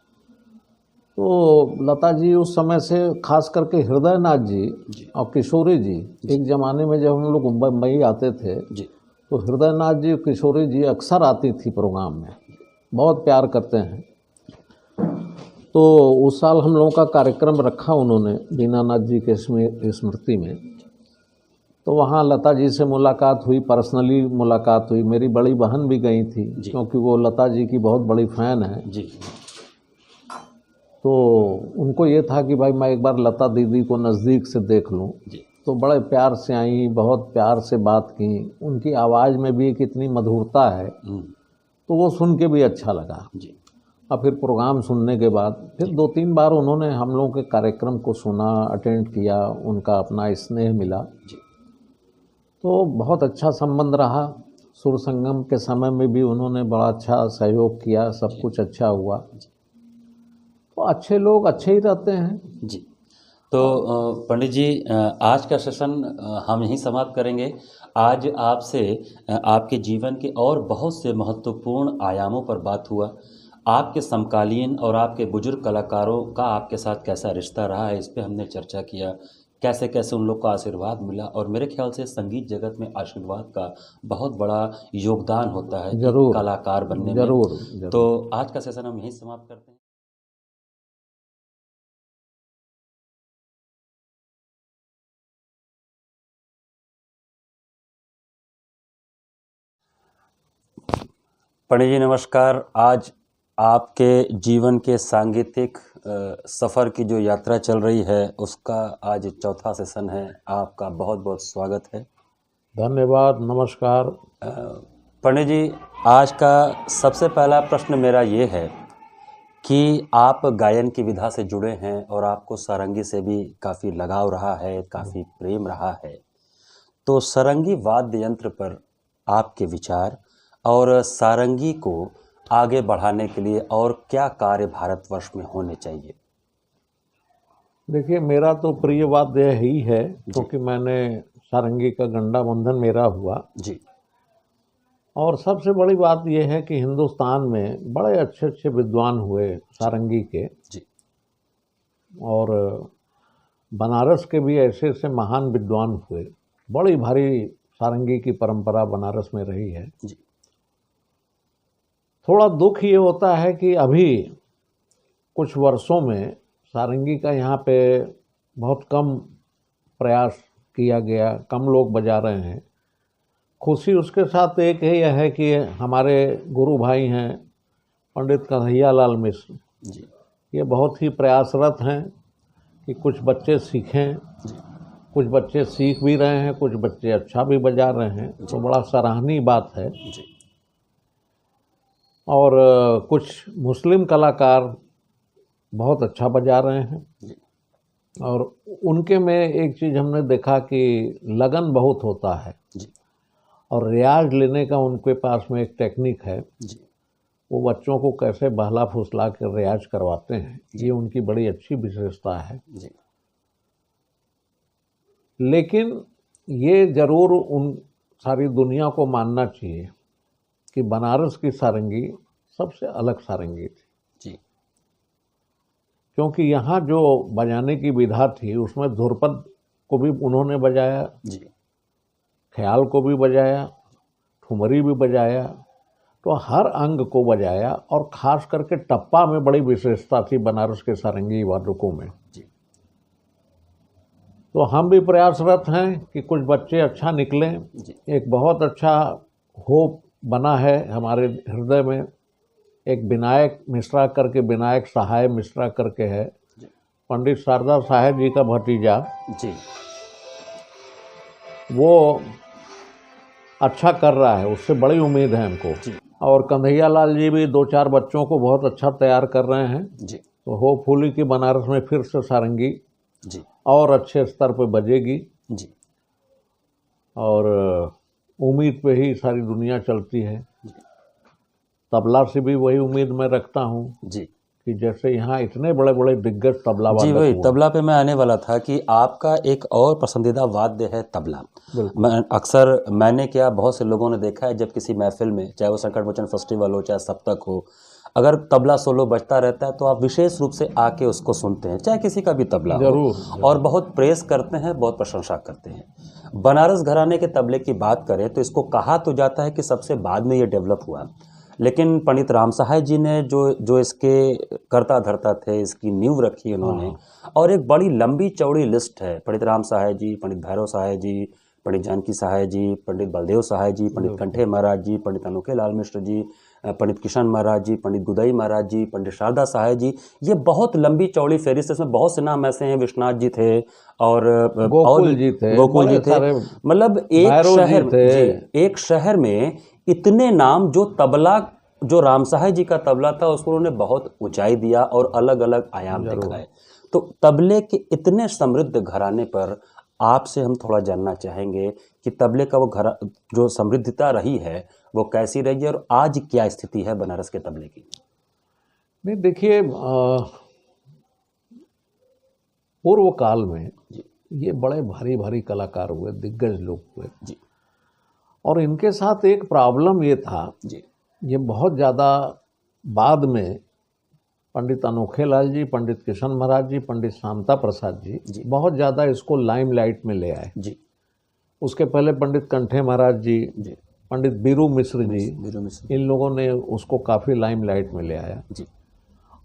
तो लता जी उस समय से खास करके हृदयनाथ जी जी और किशोरी जी, एक ज़माने में जब हम लोग मुंबई आते थे जी तो हृदयनाथ जी और किशोरी जी अक्सर आती थी प्रोग्राम में, बहुत प्यार करते हैं। तो उस साल हम लोगों का कार्यक्रम रखा उन्होंने दीनानाथ जी के स्मृति में। तो वहाँ लता जी से मुलाकात हुई, पर्सनली मुलाकात हुई। मेरी बड़ी बहन भी गई थी क्योंकि वो लता जी की बहुत बड़ी फ़ैन है। जी तो उनको ये था कि भाई मैं एक बार लता दीदी को नज़दीक से देख लूं। जी तो बड़े प्यार से आई, बहुत प्यार से बात की। उनकी आवाज़ में भी कितनी मधुरता है, तो वो सुन के भी अच्छा लगा। जी और फिर प्रोग्राम सुनने के बाद फिर 2-3 बार उन्होंने हम लोगों के कार्यक्रम को सुना, अटेंड किया, उनका अपना स्नेह मिला। जी तो बहुत अच्छा संबंध रहा। सुर संगम के समय में भी उन्होंने बड़ा अच्छा सहयोग किया, सब कुछ अच्छा हुआ। तो अच्छे लोग अच्छे ही रहते हैं। जी। तो पंडित जी, आज का सेशन हम यहीं समाप्त करेंगे। आज आपसे आपके जीवन के और बहुत से महत्वपूर्ण आयामों पर बात हुआ। आपके समकालीन और आपके बुजुर्ग कलाकारों का आपके साथ कैसा रिश्ता रहा है, इस पे हमने चर्चा किया। कैसे कैसे उन लोग का आशीर्वाद मिला और मेरे ख्याल से संगीत जगत में आशीर्वाद का बहुत बड़ा योगदान होता है एक जरूर कलाकार बनने में। जरूर जरूर। तो आज का सेशन हम यहीं समाप्त करते हैं। पंडित जी नमस्कार। आज आपके जीवन के सांगीतिक सफ़र की जो यात्रा चल रही है उसका आज चौथा सेशन है। आपका बहुत बहुत स्वागत है। धन्यवाद, नमस्कार। पंडित जी, आज का सबसे पहला प्रश्न मेरा ये है कि आप गायन की विधा से जुड़े हैं और आपको सारंगी से भी काफ़ी लगाव रहा है, काफ़ी प्रेम रहा है। तो सारंगी वाद्य यंत्र पर आपके विचार और सारंगी को आगे बढ़ाने के लिए और क्या कार्य भारतवर्ष में होने चाहिए? देखिए, मेरा तो प्रिय वाद्य ही है क्योंकि मैंने सारंगी का गंडा बंधन मेरा हुआ। जी और सबसे बड़ी बात यह है कि हिंदुस्तान में बड़े अच्छे अच्छे विद्वान हुए सारंगी के, जी और बनारस के भी ऐसे ऐसे महान विद्वान हुए। बड़ी भारी सारंगी की परंपरा बनारस में रही है। जी थोड़ा दुख ये होता है कि अभी कुछ वर्षों में सारंगी का यहाँ पे बहुत कम प्रयास किया गया, कम लोग बजा रहे हैं। खुशी उसके साथ एक यह है कि हमारे गुरु भाई हैं पंडित कन्हैया लाल मिश्र, जी ये बहुत ही प्रयासरत हैं कि कुछ बच्चे सीखें कुछ बच्चे सीख भी रहे हैं, कुछ बच्चे अच्छा भी बजा रहे हैं, तो बड़ा सराहनीय बात है। जी और कुछ मुस्लिम कलाकार बहुत अच्छा बजा रहे हैं। जी और उनके में एक चीज़ हमने देखा कि लगन बहुत होता है, जी और रियाज लेने का उनके पास में एक टेक्निक है। जी वो बच्चों को कैसे बहला फुसला कर रियाज करवाते हैं, ये उनकी बड़ी अच्छी विशेषता है। जी लेकिन ये ज़रूर उन सारी दुनिया को मानना चाहिए कि बनारस की सारंगी सबसे अलग सारंगी थी, जी क्योंकि यहाँ जो बजाने की विधा थी उसमें धुरपद को भी उन्होंने बजाया, जी ख्याल को भी बजाया, ठुमरी भी बजाया, तो हर अंग को बजाया। और ख़ास करके टप्पा में बड़ी विशेषता थी बनारस के सारंगी वादकों में। जी तो हम भी प्रयासरत हैं कि कुछ बच्चे अच्छा निकलें। जी एक बहुत अच्छा होप बना है हमारे हृदय में। एक विनायक मिश्रा करके, विनायक सहाय मिश्रा करके है, पंडित शारदा साहब जी का भतीजा, जी वो अच्छा कर रहा है, उससे बड़ी उम्मीद है हमको। जी और कन्हैया लाल जी भी 2-4 बच्चों को बहुत अच्छा तैयार कर रहे हैं। जी तो होपफुली कि बनारस में फिर से सारंगी जी और अच्छे स्तर पर बजेगी। जी और उम्मीद पे ही सारी दुनिया चलती है। जी तबला से भी वही उम्मीद मैं रखता हूँ जी कि जैसे यहाँ इतने बड़े बड़े दिग्गज तबला जी वादक वही हुए। तबला पे मैं आने वाला था कि आपका एक और पसंदीदा वाद्य है तबला। बिल्कुल। मैं अक्सर मैंने क्या बहुत से लोगों ने देखा है, जब किसी महफिल में, चाहे वो संकट मोचन फेस्टिवल हो चाहे सप्तक हो, अगर तबला सोलो बजता रहता है तो आप विशेष रूप से आके उसको सुनते हैं, चाहे किसी का भी तबला हो, जरूर। और बहुत प्रेस करते हैं, बहुत प्रशंसा करते हैं। बनारस घराने के तबले की बात करें तो इसको कहा तो जाता है कि सबसे बाद में ये डेवलप हुआ, लेकिन पंडित राम सहाय जी ने जो जो इसके करता धरता थे, इसकी नींव रखी उन्होंने। और एक बड़ी लंबी चौड़ी लिस्ट है, पंडित राम सहाय जी, पंडित भैरव सहाय जी, पंडित जानकी सहाय जी, पंडित बलदेव सहाय जी, पंडित कंठे महाराज जी, पंडित अनोखे लाल मिश्र जी, पंडित किशन महाराज जी, पंडित गुदई महाराज जी, पंडित शारदा सहाय जी। ये बहुत लंबी चौड़ी फहरिस्त, इसमें बहुत से नाम ऐसे हैं, विश्वनाथ जी थे और गोकुल जी थे, गोकुल जी बड़े थे। सारे, मतलब एक भैरव जी शहर थे। जी, एक शहर में इतने नाम, जो तबला, जो राम सहाय जी का तबला था उसको उन्होंने बहुत ऊंचाई दिया और अलग अलग आयाम दिखाए। तो तबले के इतने समृद्ध घराने पर आपसे हम थोड़ा जानना चाहेंगे कि तबले का वो घर जो समृद्धता रही है वो कैसी रही है, और आज क्या स्थिति है बनारस के तबले की। नहीं, देखिए, पूर्व काल में जी ये बड़े भारी भारी कलाकार हुए, दिग्गज लोग हुए, जी और इनके साथ एक प्रॉब्लम ये था, जी ये बहुत ज़्यादा बाद में पंडित अनोखे लाल जी, पंडित किशन महाराज जी, पंडित शांता प्रसाद जी बहुत ज़्यादा इसको लाइमलाइट में ले आए। जी उसके पहले पंडित कंठे महाराज जी, जी पंडित बीरू मिश्र जी, बीरू मिश्र इन लोगों ने उसको काफ़ी लाइमलाइट में ले आया। जी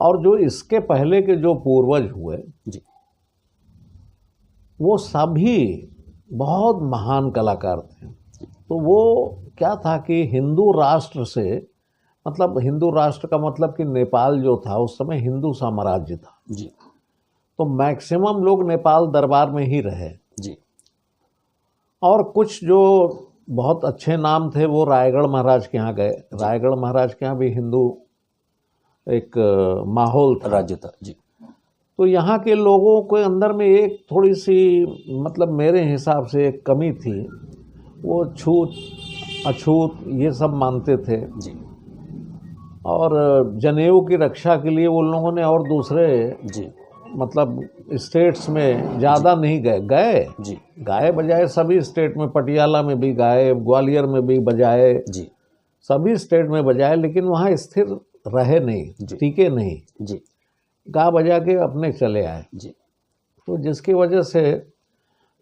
और जो इसके पहले के जो पूर्वज हुए जी वो सभी बहुत महान कलाकार थे। तो वो क्या था कि हिंदू राष्ट्र से, मतलब हिंदू राष्ट्र का मतलब कि नेपाल जो था उस समय हिंदू साम्राज्य था, जी तो मैक्सिमम लोग नेपाल दरबार में ही रहे। जी और कुछ जो बहुत अच्छे नाम थे वो रायगढ़ महाराज के यहाँ गए। रायगढ़ महाराज के यहाँ भी हिंदू एक माहौल था, राज्य था। जी तो यहाँ के लोगों के अंदर में एक थोड़ी सी, मतलब मेरे हिसाब से एक कमी थी, वो छूत अछूत ये सब मानते थे। जी और जनेऊ की रक्षा के लिए उन लोगों ने और दूसरे जी मतलब स्टेट्स में ज़्यादा नहीं गए जी गाए बजाए सभी स्टेट में, पटियाला में भी गाए, ग्वालियर में भी बजाए, जी सभी स्टेट में बजाए, लेकिन वहाँ स्थिर रहे नहीं, टिके नहीं, जी गा बजा के अपने चले आए। जी तो जिसकी वजह से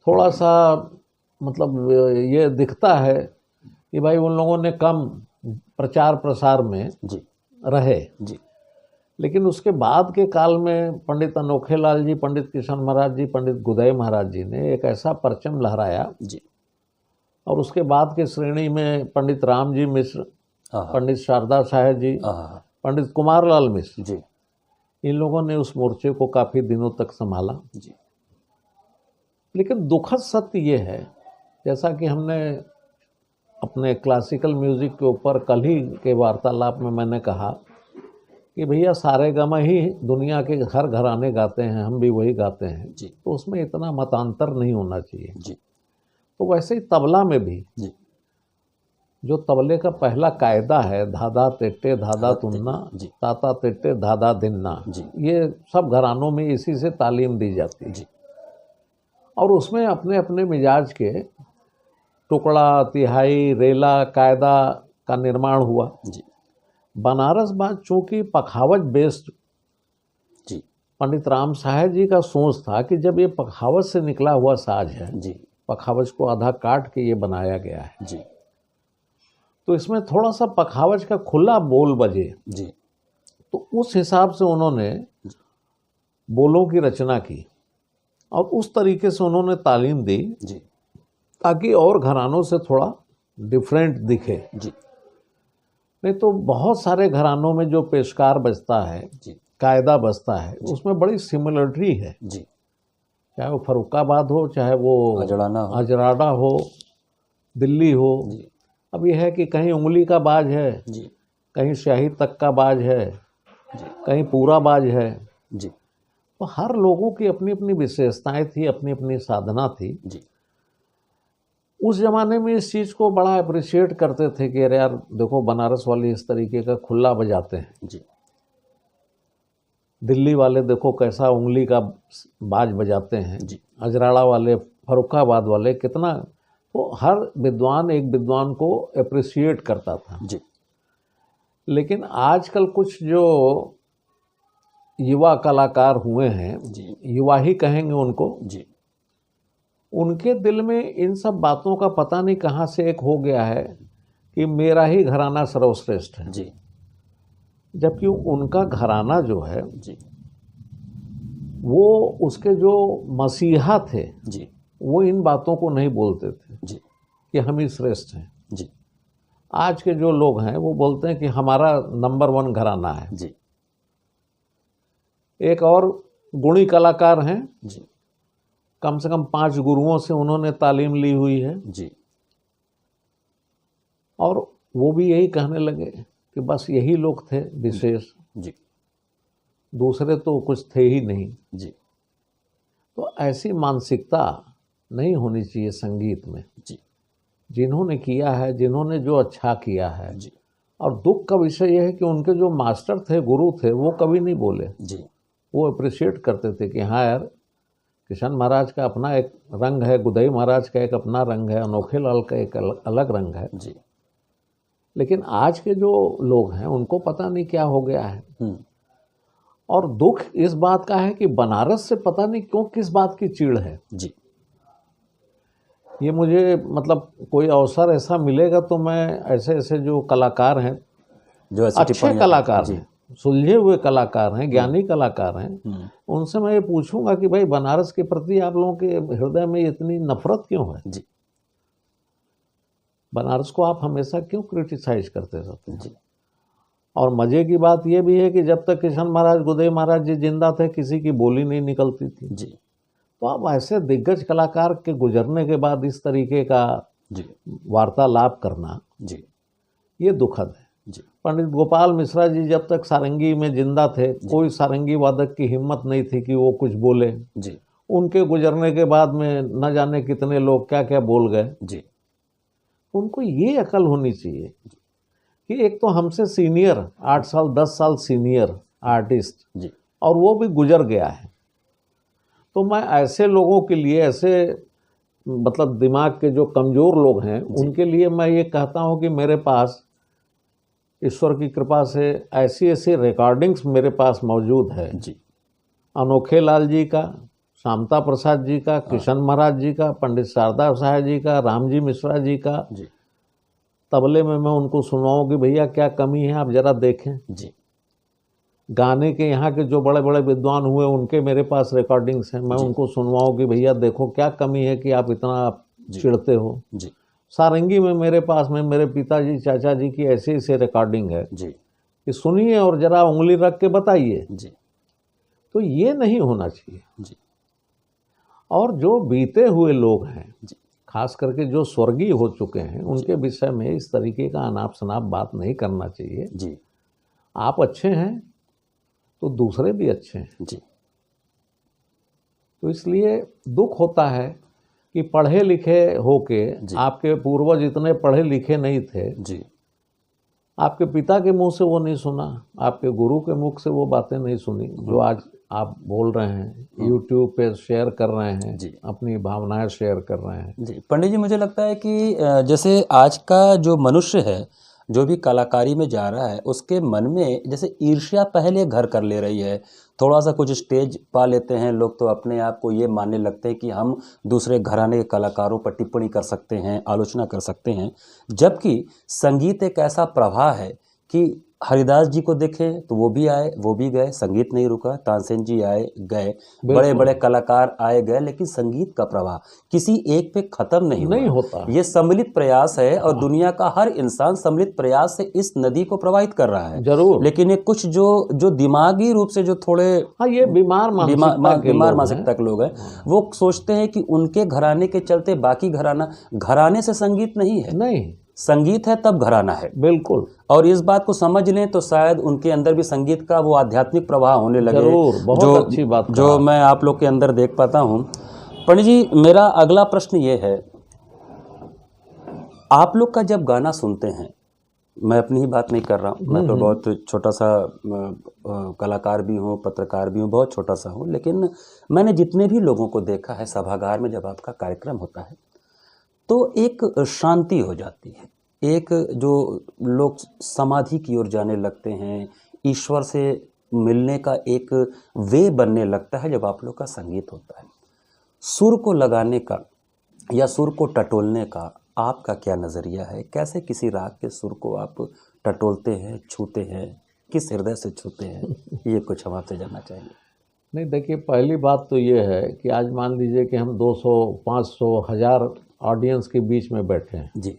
थोड़ा सा मतलब ये दिखता है कि भाई उन लोगों ने कम प्रचार प्रसार में जी रहे। जी लेकिन उसके बाद के काल में पंडित अनोखे लाल जी, पंडित किशन महाराज जी, पंडित गुदई महाराज जी ने एक ऐसा परचम लहराया, जी और उसके बाद के श्रेणी में पंडित राम जी मिश्र, हाँ पंडित शारदा साहब जी, हाँ पंडित कुमार लाल मिश्र, जी इन लोगों ने उस मोर्चे को काफ़ी दिनों तक संभाला। जी लेकिन दुखद सत्य ये है, जैसा कि हमने अपने क्लासिकल म्यूज़िक के ऊपर कल ही के वार्तालाप में मैंने कहा कि भैया सारेगामा ही दुनिया के हर घराने गाते हैं, हम भी वही गाते हैं जी तो उसमें इतना मतांतर नहीं होना चाहिए। जी तो वैसे ही तबला में भी जी जो तबले का पहला कायदा है, धाधा तेट्टे धाधा तुन्ना जी ताता तेट्टे धाधा दिन्ना, जी ये सब घरानों में इसी से तालीम दी जाती है। जी और उसमें अपने अपने मिजाज के टुकड़ा, तिहाई, रेला, कायदा का निर्माण हुआ। जी बनारस बात चूँकि पखावज बेस्ड, जी पंडित राम सहाय जी का सोच था कि जब ये पखावज से निकला हुआ साज है, जी पखावज को आधा काट के ये बनाया गया है, जी तो इसमें थोड़ा सा पखावज का खुला बोल बजे, जी तो उस हिसाब से उन्होंने बोलों की रचना की और उस तरीके से उन्होंने तालीम दी जी ताकि और घरानों से थोड़ा डिफरेंट दिखे। जी नहीं तो बहुत सारे घरानों में जो पेशकार बजता है, जी कायदा बजता है, उसमें बड़ी सिमिलरिटी है, जी चाहे वो फर्रुखाबाद हो, चाहे वो अजराड़ा हो, दिल्ली हो। जी अब यह है कि कहीं उंगली का बाज है, जी कहीं शाही तक का बाज है, जी कहीं पूरा बाज है। जी तो हर लोगों की अपनी अपनी विशेषताएं थी, अपनी अपनी साधना थी। जी उस ज़माने में इस चीज़ को बड़ा अप्रिशिएट करते थे कि अरे यार देखो बनारस वाले इस तरीके का खुला बजाते हैं, जी दिल्ली वाले देखो कैसा उंगली का बाज बजाते हैं, जी अजराड़ा वाले, फर्रुखाबाद वाले कितना। तो हर विद्वान एक विद्वान को अप्रिशिएट करता था। जी लेकिन आजकल कुछ जो युवा कलाकार हुए हैं, जी युवा ही कहेंगे उनको, जी उनके दिल में इन सब बातों का पता नहीं कहाँ से एक हो गया है कि मेरा ही घराना सर्वश्रेष्ठ है। जी जबकि उनका घराना जो है जी वो उसके जो मसीहा थे जी वो इन बातों को नहीं बोलते थे जी कि हम ही श्रेष्ठ हैं। जी आज के जो लोग हैं वो बोलते हैं कि हमारा नंबर 1 घराना है। जी एक और गुणी कलाकार हैं, जी कम से कम 5 गुरुओं से उन्होंने तालीम ली हुई है जी और वो भी यही कहने लगे कि बस यही लोग थे विशेष, जी दूसरे तो कुछ थे ही नहीं। जी तो ऐसी मानसिकता नहीं होनी चाहिए संगीत में। जी जिन्होंने किया है, जिन्होंने जो अच्छा किया है, जी और दुख का विषय यह है कि उनके जो मास्टर थे, गुरु थे, वो कभी नहीं बोले। जी वो अप्रिशिएट करते थे कि हाँ यार, किशन महाराज का अपना एक रंग है, गुदई महाराज का एक अपना रंग है, अनोखे लाल का एक अलग रंग है। जी लेकिन आज के जो लोग हैं उनको पता नहीं क्या हो गया है। और दुख इस बात का है कि बनारस से पता नहीं क्यों किस बात की चिढ़ है। जी ये मुझे मतलब कोई अवसर ऐसा मिलेगा तो मैं ऐसे ऐसे जो कलाकार हैं, जो ऐसी अच्छे टिप्पणियां कलाकार जी हैं, सुलझे हुए कलाकार हैं, ज्ञानी कलाकार हैं, उनसे मैं ये पूछूंगा कि भाई बनारस के प्रति आप लोगों के हृदय में इतनी नफरत क्यों है? जी बनारस को आप हमेशा क्यों क्रिटिसाइज करते रहते हैं? जी और मजे की बात यह भी है कि जब तक किशन महाराज, गुदई महाराज जी जिंदा थे, किसी की बोली नहीं निकलती थी। जी तो अब ऐसे दिग्गज कलाकार के गुजरने के बाद इस तरीके का जी वार्तालाप करना, जी ये दुखद है। जी पंडित गोपाल मिश्रा जी जब तक सारंगी में जिंदा थे, कोई सारंगी वादक की हिम्मत नहीं थी कि वो कुछ बोले। जी उनके गुजरने के बाद में न जाने कितने लोग क्या क्या बोल गए। जी उनको ये अकल होनी चाहिए कि एक तो हमसे सीनियर, 8 साल 10 साल सीनियर आर्टिस्ट, जी और वो भी गुजर गया है। तो मैं ऐसे लोगों के लिए, ऐसे मतलब दिमाग के जो कमज़ोर लोग हैं, उनके लिए मैं ये कहता हूँ कि मेरे पास ईश्वर की कृपा से ऐसी ऐसी रिकॉर्डिंग्स मेरे पास मौजूद है। जी अनोखे लाल जी का, शामता प्रसाद जी का, किशन महाराज जी का, पंडित शारदा साहब जी का, रामजी मिश्रा जी का। जी तबले में मैं उनको सुनवाऊँ कि भैया क्या कमी है, आप ज़रा देखें। जी गाने के यहाँ के जो बड़े बड़े विद्वान हुए, उनके मेरे पास रिकॉर्डिंग्स हैं, मैं उनको सुनवाऊँ कि भैया देखो क्या कमी है कि आप इतना चिढ़ते हो। जी सारंगी में मेरे पास में मेरे पिताजी, चाचा जी की ऐसी ऐसी रिकॉर्डिंग है जी कि सुनिए और ज़रा उंगली रख के बताइए। जी तो ये नहीं होना चाहिए। जी और जो बीते हुए लोग हैं, जी खास करके जो स्वर्गीय हो चुके हैं, उनके विषय में इस तरीके का अनाप शनाप बात नहीं करना चाहिए। जी आप अच्छे हैं तो दूसरे भी अच्छे हैं। जी तो इसलिए दुख होता है कि पढ़े लिखे होके जी। आपके पूर्वज इतने पढ़े लिखे नहीं थे, जी आपके पिता के मुंह से वो नहीं सुना, आपके गुरु के मुख से वो बातें नहीं सुनी जो आज आप बोल रहे हैं, यूट्यूब पे शेयर कर रहे हैं, जी। अपनी भावनाएं शेयर कर रहे हैं। जी पंडित जी, मुझे लगता है कि जैसे आज का जो मनुष्य है, जो भी कलाकारी में जा रहा है, उसके मन में जैसे ईर्ष्या पहले घर कर ले रही है। थोड़ा सा कुछ स्टेज पा लेते हैं लोग तो अपने आप को ये मानने लगते हैं कि हम दूसरे घराने के कलाकारों पर टिप्पणी कर सकते हैं, आलोचना कर सकते हैं। जबकि संगीत एक ऐसा प्रवाह है कि हरिदास जी को देखें तो वो भी आए, वो भी गए, संगीत नहीं रुका। तानसेन जी आए गए, बड़े बड़े कलाकार आए गए, लेकिन संगीत का प्रवाह किसी एक पे खत्म नहीं नहीं हुआ। होता। ये सम्मिलित प्रयास है और दुनिया का हर इंसान सम्मिलित प्रयास से इस नदी को प्रवाहित कर रहा है। जरूर। लेकिन ये कुछ जो दिमागी रूप से जो थोड़े हाँ, ये बीमार मानसिकता के लोग हैं, वो सोचते हैं कि उनके घराने के चलते बाकी घराने से संगीत नहीं है। नहीं, संगीत है तब घराना है। बिल्कुल। और इस बात को समझ लें तो शायद उनके अंदर भी संगीत का वो आध्यात्मिक प्रवाह होने लगे। जरूर, बहुत अच्छी बात कहा। जो मैं आप लोग के अंदर देख पाता हूँ। पंडित जी, मेरा अगला प्रश्न ये है, आप लोग का जब गाना सुनते हैं, मैं अपनी ही बात नहीं कर रहा हूँ, मैं तो बहुत छोटा सा कलाकार भी हूँ, पत्रकार भी हूँ, बहुत छोटा सा हूँ, लेकिन मैंने जितने भी लोगों को देखा है सभागार में जब आपका कार्यक्रम होता है तो एक शांति हो जाती है, एक जो लोग समाधि की ओर जाने लगते हैं, ईश्वर से मिलने का एक वे बनने लगता है जब आप लोग का संगीत होता है। सुर को लगाने का या सुर को टटोलने का आपका क्या नज़रिया है? कैसे किसी राग के सुर को आप टटोलते हैं, छूते हैं, किस हृदय से छूते हैं? ये कुछ हम आपसे जानना चाहेंगे। नहीं, देखिए, पहली बात तो ये है कि आज मान लीजिए कि हम 200, 500, 1000 ऑडियंस के बीच में बैठे हैं, जी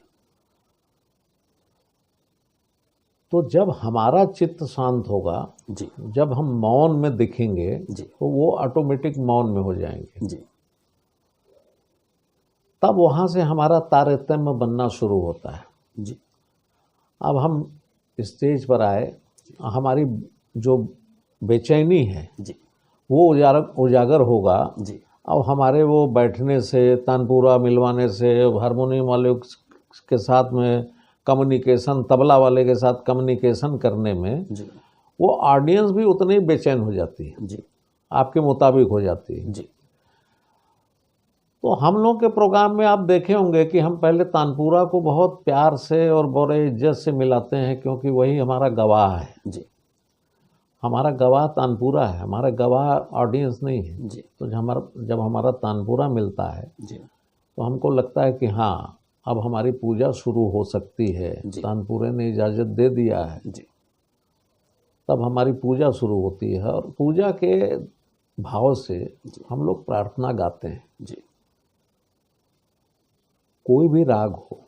तो जब हमारा चित्त शांत होगा, जी जब हम मौन में दिखेंगे, जी तो वो ऑटोमेटिक मौन में हो जाएंगे। जी तब वहाँ से हमारा तारतम्य बनना शुरू होता है। जी अब हम स्टेज पर आए, हमारी जो बेचैनी है जी वो उजागर होगा। जी अब हमारे वो बैठने से, तानपुरा मिलवाने से, हारमोनियम वाले के साथ में कम्युनिकेशन, तबला वाले के साथ कम्युनिकेशन करने में जी वो ऑडियंस भी उतनी बेचैन हो जाती है, जी आपके मुताबिक हो जाती है। जी तो हम लोग के प्रोग्राम में आप देखे होंगे कि हम पहले तानपुरा को बहुत प्यार से और बड़े इज्जत से मिलाते हैं, क्योंकि वही हमारा गवाह है। जी हमारा गवाह तानपुरा है, हमारा गवाह ऑडियंस नहीं है। जी तो जब हमारा तानपुरा मिलता है जी तो हमको लगता है कि हाँ, अब हमारी पूजा शुरू हो सकती है, जी। तानपुरे ने इजाज़त दे दिया है। जी तब हमारी पूजा शुरू होती है और पूजा के भाव से हम लोग प्रार्थना गाते हैं। जी कोई भी राग हो,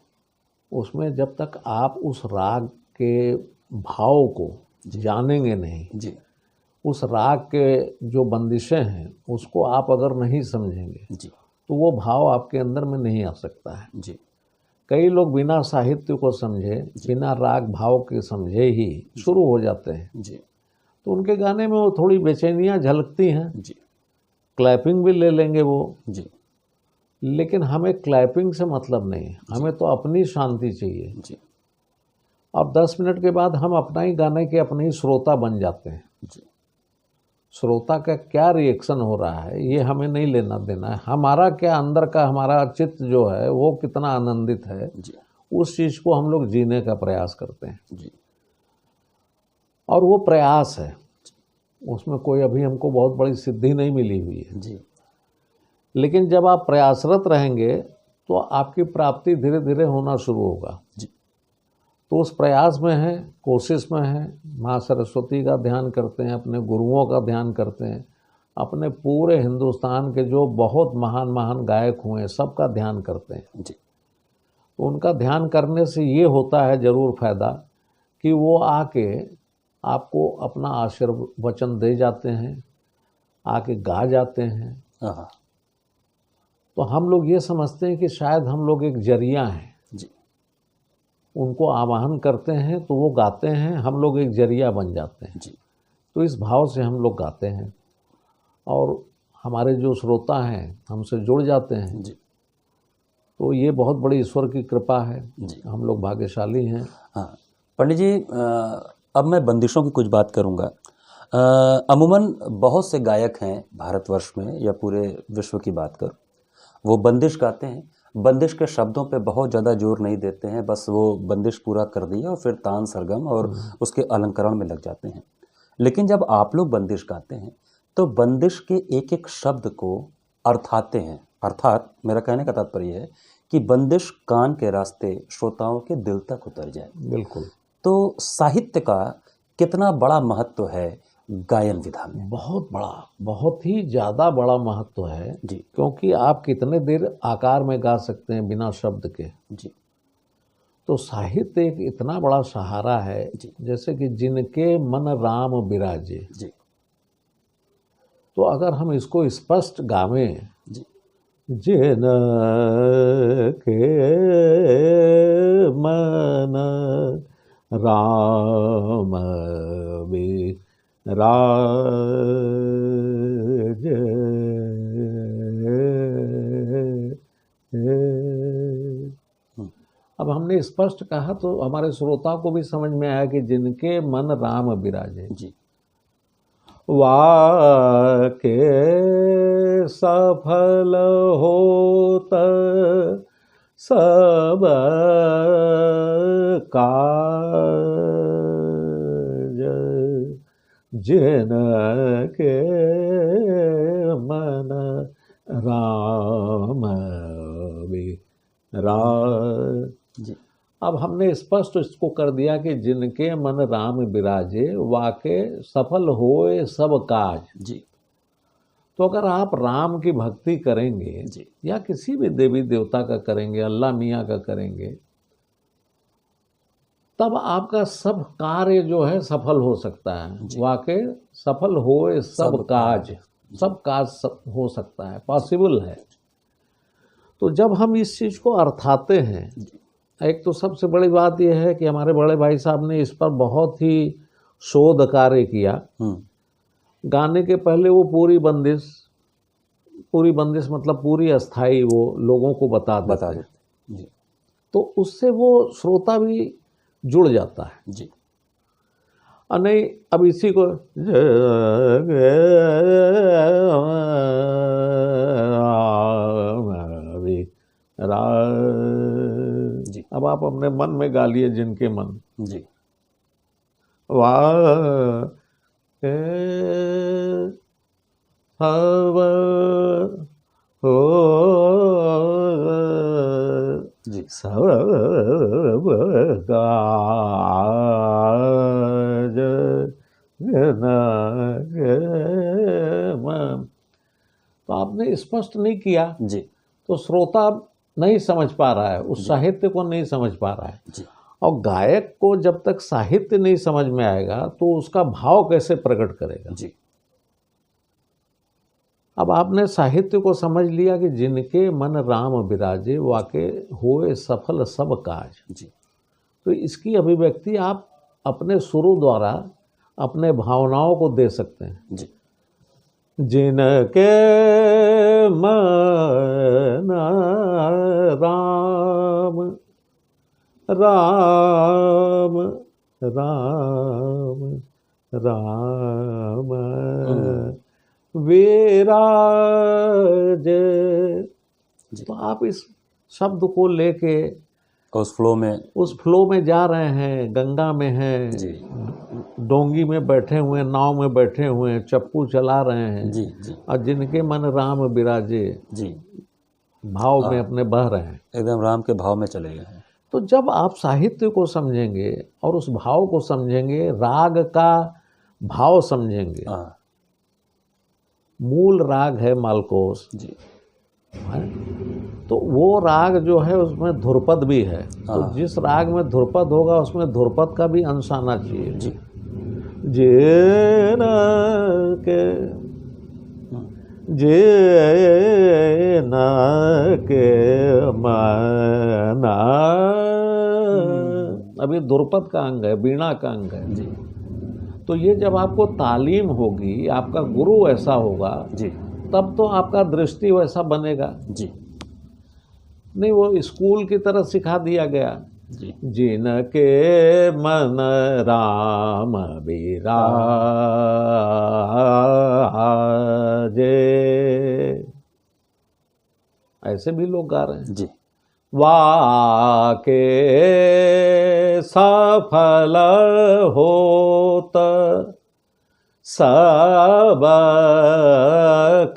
उसमें जब तक आप उस राग के भाव को जानेंगे नहीं, जी उस राग के जो बंदिशें हैं उसको आप अगर नहीं समझेंगे, जी तो वो भाव आपके अंदर में नहीं आ सकता है। जी कई लोग बिना साहित्य को समझे, बिना राग भाव के समझे ही शुरू हो जाते हैं, जी तो उनके गाने में वो थोड़ी बेचैनियाँ झलकती हैं। जी क्लैपिंग भी ले लेंगे वो, जी लेकिन हमें क्लैपिंग से मतलब नहीं है, हमें तो अपनी शांति चाहिए। जी और 10 मिनट के बाद हम अपना ही गाने के अपने ही श्रोता बन जाते हैं। जी श्रोता का क्या रिएक्शन हो रहा है ये हमें नहीं लेना देना है, हमारा क्या अंदर का हमारा चित्त जो है वो कितना आनंदित है, जी उस चीज़ को हम लोग जीने का प्रयास करते हैं। जी और वो प्रयास है, उसमें कोई अभी हमको बहुत बड़ी सिद्धि नहीं मिली हुई है, जी लेकिन जब आप प्रयासरत रहेंगे तो आपकी प्राप्ति धीरे धीरे होना शुरू होगा। जी तो उस प्रयास में है, कोशिश में है, माँ सरस्वती का ध्यान करते हैं, अपने गुरुओं का ध्यान करते हैं, अपने पूरे हिंदुस्तान के जो बहुत महान महान गायक हुए हैं सबका ध्यान करते हैं। जी तो उनका ध्यान करने से ये होता है ज़रूर फ़ायदा कि वो आके आपको अपना आशीर्वचन दे जाते हैं, आके गा जाते हैं। हाँ तो हम लोग ये समझते हैं कि शायद हम लोग एक जरिया हैं, जी उनको आवाहन करते हैं तो वो गाते हैं, हम लोग एक जरिया बन जाते हैं। जी तो इस भाव से हम लोग गाते हैं और हमारे जो श्रोता हैं हमसे जुड़ जाते हैं। जी तो ये बहुत बड़ी ईश्वर की कृपा है, जी। हम लोग भाग्यशाली हैं। हाँ पंडित जी, अब मैं बंदिशों की कुछ बात करूँगा। अमूमन बहुत से गायक हैं भारतवर्ष में या पूरे विश्व की बात कर, वो बंदिश गाते हैं, बंदिश के शब्दों पे बहुत ज़्यादा जोर नहीं देते हैं, बस वो बंदिश पूरा कर दिया और फिर तान सरगम और उसके अलंकरण में लग जाते हैं। लेकिन जब आप लोग बंदिश गाते हैं तो बंदिश के एक एक शब्द को अर्थाते हैं, अर्थात मेरा कहने का तात्पर्य है कि बंदिश कान के रास्ते श्रोताओं के दिल तक उतर जाए। बिल्कुल। तो साहित्य का कितना बड़ा महत्व है गायन विधा में? बहुत बड़ा, बहुत ही ज़्यादा बड़ा महत्व है जी क्योंकि आप कितने देर आकार में गा सकते हैं बिना शब्द के। जी तो साहित्य एक इतना बड़ा सहारा है, जी जैसे कि जिनके मन राम बिराजे। जी तो अगर हम इसको स्पष्ट गावें, जी जिनके मन राम बिराजे। अब हमने स्पष्ट कहा तो हमारे श्रोता को भी समझ में आया कि जिनके मन राम बिराजे, जी वाके सफल होत सब काज, जिनके मन राम बिराजे। जी अब हमने स्पष्ट इसको कर दिया कि जिनके मन राम बिराजे, वाके सफल होए सब काज। जी तो अगर आप राम की भक्ति करेंगे जी या किसी भी देवी देवता का करेंगे, अल्लाह मियाँ का करेंगे, तब आपका सब कार्य जो है सफल हो सकता है। वाके सफल होए सब काज, सब काज हो सकता है, पॉसिबल है। तो जब हम इस चीज़ को अर्थाते हैं, एक तो सबसे बड़ी बात यह है कि हमारे बड़े भाई साहब ने इस पर बहुत ही शोध कार्य किया। गाने के पहले वो पूरी बंदिश मतलब पूरी अस्थाई वो लोगों को बता देते हैं। जी तो उससे वो श्रोता भी जुड़ जाता है। जी और नहीं, अब इसी को जी अब आप अपने मन में गा लिए जिनके मन, जी वाह हव हो जी सब काज, तो आपने स्पष्ट नहीं किया जी तो श्रोता नहीं समझ पा रहा है, उस साहित्य को नहीं समझ पा रहा है। जी और गायक को जब तक साहित्य नहीं समझ में आएगा तो उसका भाव कैसे प्रकट करेगा। जी अब आपने साहित्य को समझ लिया कि जिनके मन राम बिराजे, वाके होए सफल सब काज। जी तो इसकी अभिव्यक्ति आप अपने सुरों द्वारा अपने भावनाओं को दे सकते हैं। जी जिनके मन राम राम राम राम विराज। तो आप इस शब्द को लेके उस फ्लो में जा रहे हैं, गंगा में हैं, जी डोंगी में बैठे हुए, नाव में बैठे हुए, चप्पू चला रहे हैं जी जी और जिनके मन राम बिराजे जी भाव में अपने बह रहे हैं, एकदम राम के भाव में चले गए हैं। तो जब आप साहित्य को समझेंगे और उस भाव को समझेंगे, राग का भाव समझेंगे। हाँ मूल राग है मालकोस जी है? तो वो राग जो है उसमें धुरपद भी है। तो जिस राग में धुरपद होगा उसमें धुरपद का भी अंश आना चाहिए। जी जे न के जे न धुरपद का अंग है, वीणा का अंग है जी तो ये जब आपको तालीम होगी, आपका गुरु ऐसा होगा, जी तब तो आपका दृष्टि वैसा बनेगा। जी नहीं वो स्कूल की तरह सिखा दिया गया, जी जिनके मन राम बिराजे, ऐसे भी लोग गा रहे हैं। जी वाके सफल होत सब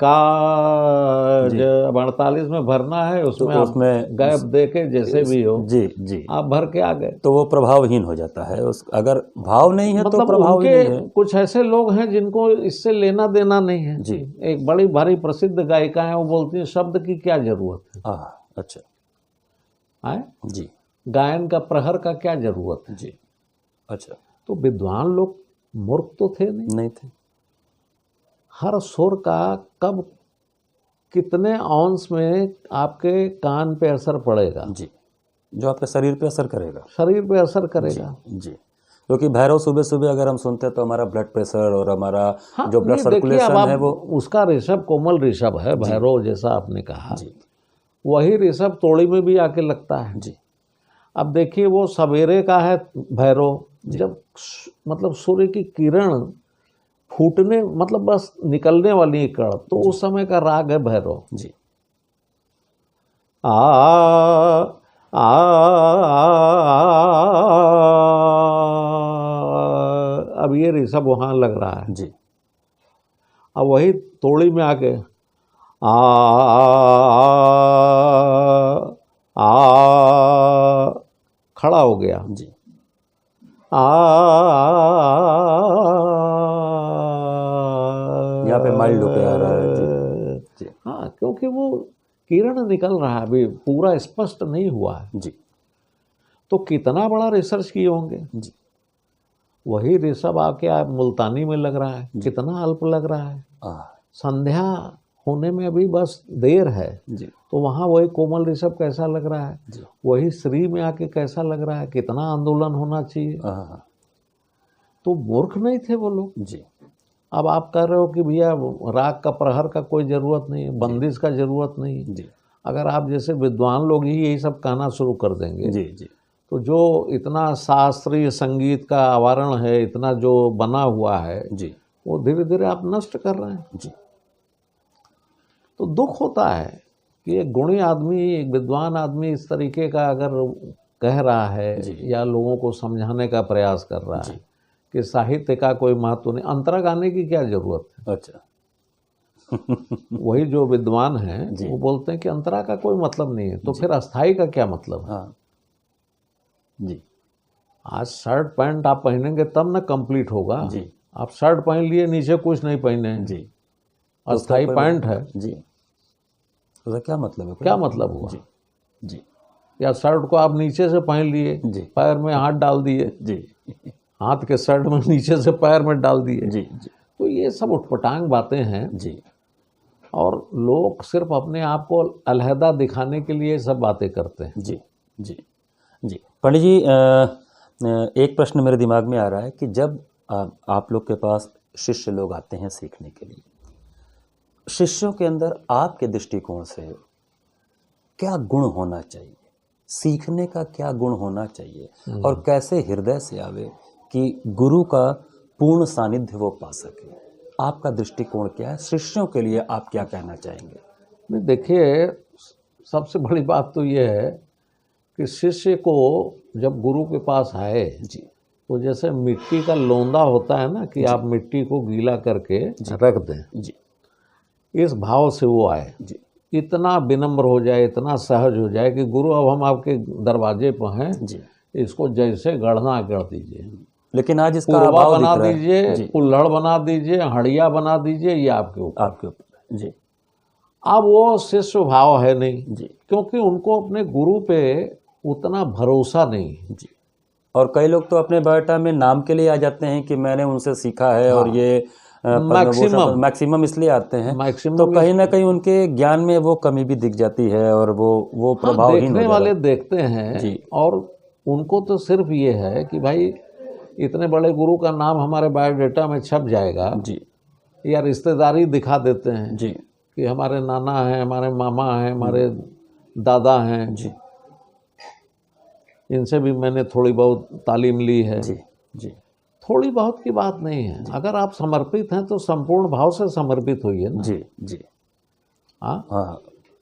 काज। जी। अब 48 में भरना है, तो उसमें आप उसमें गैप दे के जैसे भी हो जी जी आप भर के आ गए। तो वो प्रभावहीन हो जाता है। उस अगर भाव नहीं है तो मतलब प्रभाव ही नहीं उनके है। कुछ ऐसे लोग हैं जिनको इससे लेना देना नहीं है। जी एक बड़ी भारी प्रसिद्ध गायिका है, वो बोलती है शब्द की क्या जरूरत अच्छा है, जी गायन का प्रहर का क्या जरूरत है। जी अच्छा तो विद्वान लोग मूर्ख तो थे नहीं, नहीं थे। हर सुर का कब कितने औंस में आपके कान पे असर पड़ेगा, जी जो आपके शरीर पे असर करेगा। शरीर पे असर करेगा। जी क्योंकि भैरव सुबह सुबह अगर हम सुनते हैं तो हमारा ब्लड प्रेशर और हमारा हाँ जो ब्लड नहीं देखिए, अब सर्कुलेशन आप है वो उसका ऋषभ कोमल ऋषभ है, भैरव जैसा आपने कहा, जी वही ऋषभ तोड़ी में भी आके लगता है। जी अब देखिए वो सवेरे का है भैरव, जब मतलब सूर्य की किरण फूटने मतलब बस निकलने वाली है कण, तो उस समय का राग है भैरव। जी आ अब ये ऋषभ वहां लग रहा है, जी अब वही तोड़ी में आके आ खड़ा हो गया। जी यहाँ पे माइल्ड होके आ रहा है। जी जी हाँ क्योंकि वो किरण निकल रहा है, अभी पूरा स्पष्ट नहीं हुआ है। जी तो कितना बड़ा रिसर्च किए होंगे। जी वही ऋषभ आके आप मुल्तानी में लग रहा है, कितना अल्प लग रहा है। संध्या होने में अभी बस देर है, जी तो वहाँ वही कोमल ऋषभ कैसा लग रहा है, जी वही श्री में आके कैसा लग रहा है, कितना आंदोलन होना चाहिए। तो मूर्ख नहीं थे वो लोग। जी अब आप कह रहे हो कि भैया राग का प्रहर का कोई ज़रूरत नहीं है, बंदिश का ज़रूरत नहीं है। जी अगर आप जैसे विद्वान लोग ही यही सब कहना शुरू कर देंगे, जी जी तो जो इतना शास्त्रीय संगीत का आवरण है, इतना जो बना हुआ है, जी वो धीरे धीरे आप नष्ट कर रहे हैं। जी तो दुख होता है कि एक गुणी आदमी, एक विद्वान आदमी इस तरीके का अगर कह रहा है जी। या लोगों को समझाने का प्रयास कर रहा जी। है कि साहित्य का कोई महत्व नहीं, अंतरा गाने की क्या जरूरत है। अच्छा वही जो विद्वान हैं जी। वो बोलते हैं कि अंतरा का कोई मतलब नहीं है, तो फिर अस्थाई का क्या मतलब है। हाँ जी आज शर्ट पैंट आप पहनेंगे तब ना कंप्लीट होगा। जी आप शर्ट पहन लिए, नीचे कुछ नहीं पहने, जी अस्थाई पैंट है, जी उसका क्या मतलब है? क्या मतलब हुआ। जी जी या शर्ट को आप नीचे से पहन लिए, जी पैर में हाथ डाल दिए, जी हाथ के शर्ट में नीचे से पैर में डाल दिए। जी जी तो ये सब उटपटांग बातें हैं, जी और लोग सिर्फ अपने आप को अलहदा दिखाने के लिए सब बातें करते हैं। जी जी जी पंडित जी, एक प्रश्न मेरे दिमाग में आ रहा है कि जब आप लोग के पास शिष्य लोग आते हैं सीखने के लिए, शिष्यों के अंदर आपके दृष्टिकोण से क्या गुण होना चाहिए, सीखने का क्या गुण होना चाहिए, और कैसे हृदय से आवे कि गुरु का पूर्ण सानिध्य वो पा सके? आपका दृष्टिकोण क्या है? शिष्यों के लिए आप क्या कहना चाहेंगे? नहीं देखिए, सबसे बड़ी बात तो ये है कि शिष्य को जब गुरु के पास आए, जी तो जैसे मिट्टी का लोंदा होता है ना, कि आप मिट्टी को गीला करके रख दें, जी इस भाव से वो आए, जी इतना विनम्र हो जाए, इतना सहज हो जाए कि गुरु अब हम आपके दरवाजे पर हैं, जी। इसको जैसे गढ़ना गढ़ दीजिए, लेकिन आज इसका पुरवा अभाव बना दिख रहा है। दीजिए, जी, कुल्हड़ बना दीजिए, हड़िया बना दीजिए, ये आपके ऊपर। आपके ऊपर। जी अब वो शिष्य भाव है नहीं, जी क्योंकि उनको अपने गुरु पे उतना भरोसा नहीं है। जी। और कई लोग तो अपने बायोडाटा में नाम के लिए आ जाते हैं कि मैंने उनसे सीखा है, और ये मैक्सिमम इसलिए आते हैं, तो कहीं ना कहीं उनके ज्ञान में वो कमी भी दिख जाती है, और वो हाँ, प्रभावहीन हो देखने जा रहा वाले है। देखते हैं जी। और उनको तो सिर्फ ये है कि भाई इतने बड़े गुरु का नाम हमारे बायोडेटा में छप जाएगा जी या रिश्तेदारी दिखा देते हैं जी कि हमारे नाना हैं, हमारे मामा हैं, हमारे दादा हैं, जी इनसे भी मैंने थोड़ी बहुत तालीम ली है। जी जी थोड़ी बहुत की बात नहीं है। अगर आप समर्पित हैं तो संपूर्ण भाव से समर्पित होइए ना। जी जी हाँ, हाँ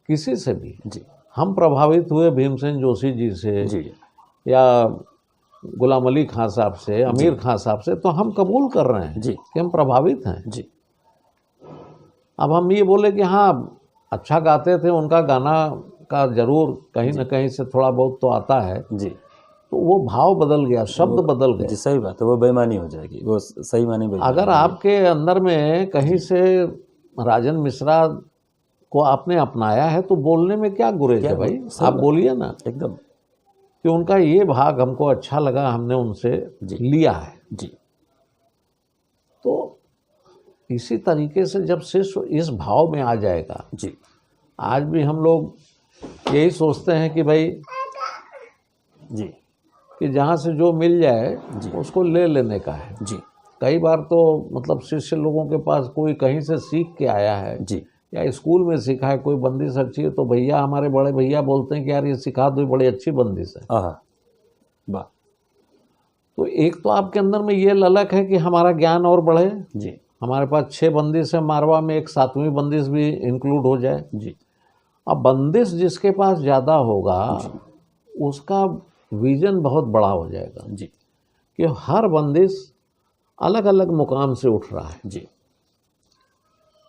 किसी से भी। जी हम प्रभावित हुए भीमसेन जोशी जी से जी या गुलाम अली खां साहब से, आमिर खां साहब से, तो हम कबूल कर रहे हैं जी कि हम प्रभावित हैं। जी अब हम ये बोले कि हाँ अच्छा गाते थे, उनका गाना का जरूर कहीं ना कहीं से थोड़ा बहुत तो आता है, जी तो वो भाव बदल गया, शब्द बदल गए। जी सही बात है, वो बेईमानी हो जाएगी, वो सही मानी बेईमानी। अगर आपके अंदर में कहीं से राजन मिश्रा को आपने अपनाया है तो बोलने में क्या गुरेज है भाई, आप बोलिए ना एकदम कि उनका ये भाग हमको अच्छा लगा, हमने उनसे लिया है। जी तो इसी तरीके से जब शिष्य इस भाव में आ जाएगा, जी आज भी हम लोग यही सोचते हैं कि भाई जी कि जहाँ से जो मिल जाए उसको ले लेने का है। जी कई बार तो मतलब शिष्य लोगों के पास कोई कहीं से सीख के आया है जी या स्कूल में सीखा है कोई बंदिश अच्छी है, तो भैया, हमारे बड़े भैया बोलते हैं कि यार ये सिखा दो, बड़ी अच्छी बंदिश है। वाह। तो एक तो आपके अंदर में ये ललक है कि हमारा ज्ञान और बढ़े। जी हमारे पास 6 बंदिश है मारवा में, एक 7वीं बंदिश भी इंक्लूड हो जाए। जी अब बंदिश जिसके पास ज़्यादा होगा उसका विजन बहुत बड़ा हो जाएगा जी कि हर बंदिश अलग अलग मुकाम से उठ रहा है। जी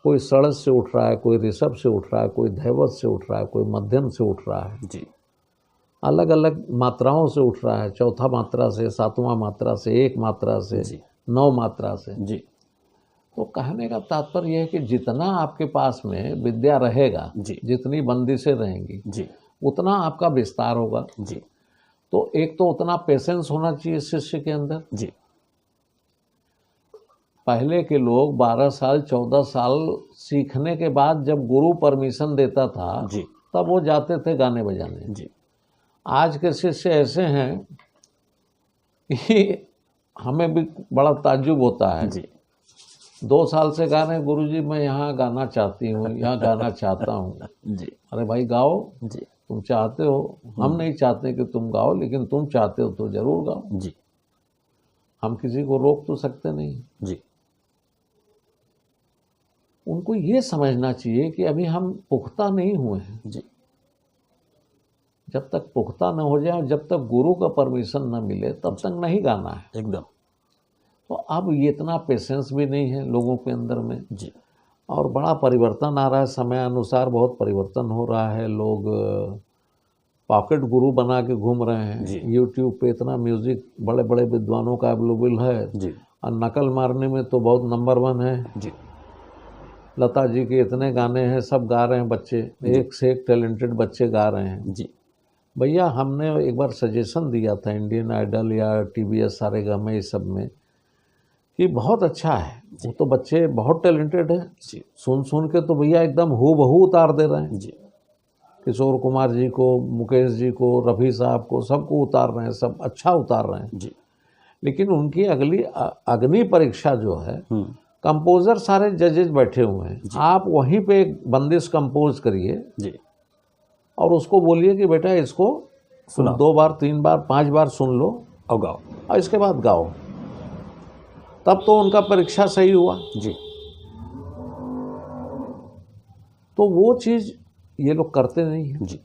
कोई सड़स से उठ रहा है, कोई ऋषभ से उठ रहा है, कोई धैवत से उठ रहा है, कोई मध्यम से उठ रहा है, जी अलग अलग मात्राओं से उठ रहा है, चौथा मात्रा से, 7वां मात्रा से, 1 मात्रा से, 9 मात्रा से। जी तो कहने का तात्पर्य यह है कि जितना आपके पास में विद्या रहेगा, जितनी बंदिशें रहेंगी, जी उतना आपका विस्तार होगा। जी तो एक तो उतना पेशेंस होना चाहिए शिष्य के अंदर। जी पहले के लोग 12 साल 14 साल सीखने के बाद जब गुरु परमिशन देता था जी तब वो जाते थे गाने बजाने। जी आज के शिष्य ऐसे हैं कि हमें भी बड़ा ताज्जुब होता है। जी 2 साल से गा रहे हैं, गुरुजी मैं यहाँ गाना चाहती हूँ, यहाँ गाना चाहता हूँ। जी अरे भाई गाओ, जी तुम चाहते हो, हम नहीं चाहते कि तुम गाओ, लेकिन तुम चाहते हो तो जरूर गाओ। जी हम किसी को रोक तो सकते नहीं। जी उनको ये समझना चाहिए कि अभी हम पुख्ता नहीं हुए हैं। जी जब तक पुख्ता न हो जाए, जब तक गुरु का परमिशन न मिले, तब तक नहीं गाना है। एकदम। तो अब ये इतना पेशेंस भी नहीं है लोगों के अंदर में जी और बड़ा परिवर्तन आ रहा है, समय अनुसार बहुत परिवर्तन हो रहा है। लोग पॉकेट गुरु बना के घूम रहे हैं। यूट्यूब पे इतना म्यूजिक बड़े बड़े विद्वानों का अवेलेबल है जी और नकल मारने में तो बहुत नंबर 1 है। जी लता जी के इतने गाने हैं, सब गा रहे हैं बच्चे, एक से एक टैलेंटेड बच्चे गा रहे हैं। जी भैया हमने एक बार सजेशन दिया था इंडियन आइडल या TBS सारेगामा इस सब में कि बहुत अच्छा है, वो तो बच्चे बहुत टैलेंटेड है। सुन सुन के तो भैया एकदम हूबहू उतार दे रहे हैं। जी किशोर कुमार जी को, मुकेश जी को, रफ़ी साहब को, सबको उतार रहे हैं, सब अच्छा उतार रहे हैं। जी लेकिन उनकी अगली अग्नि परीक्षा जो है, कंपोजर सारे जजेज बैठे हुए हैं, आप वहीं पे एक बंदिश कंपोज करिए जी और उसको बोलिए कि बेटा इसको 2 बार 3 बार 5 बार सुन लो और गाओ और इसके बाद गाओ। तब तो उनका परीक्षा सही हुआ। जी। तो वो चीज़ ये लोग करते नहीं हैं। जी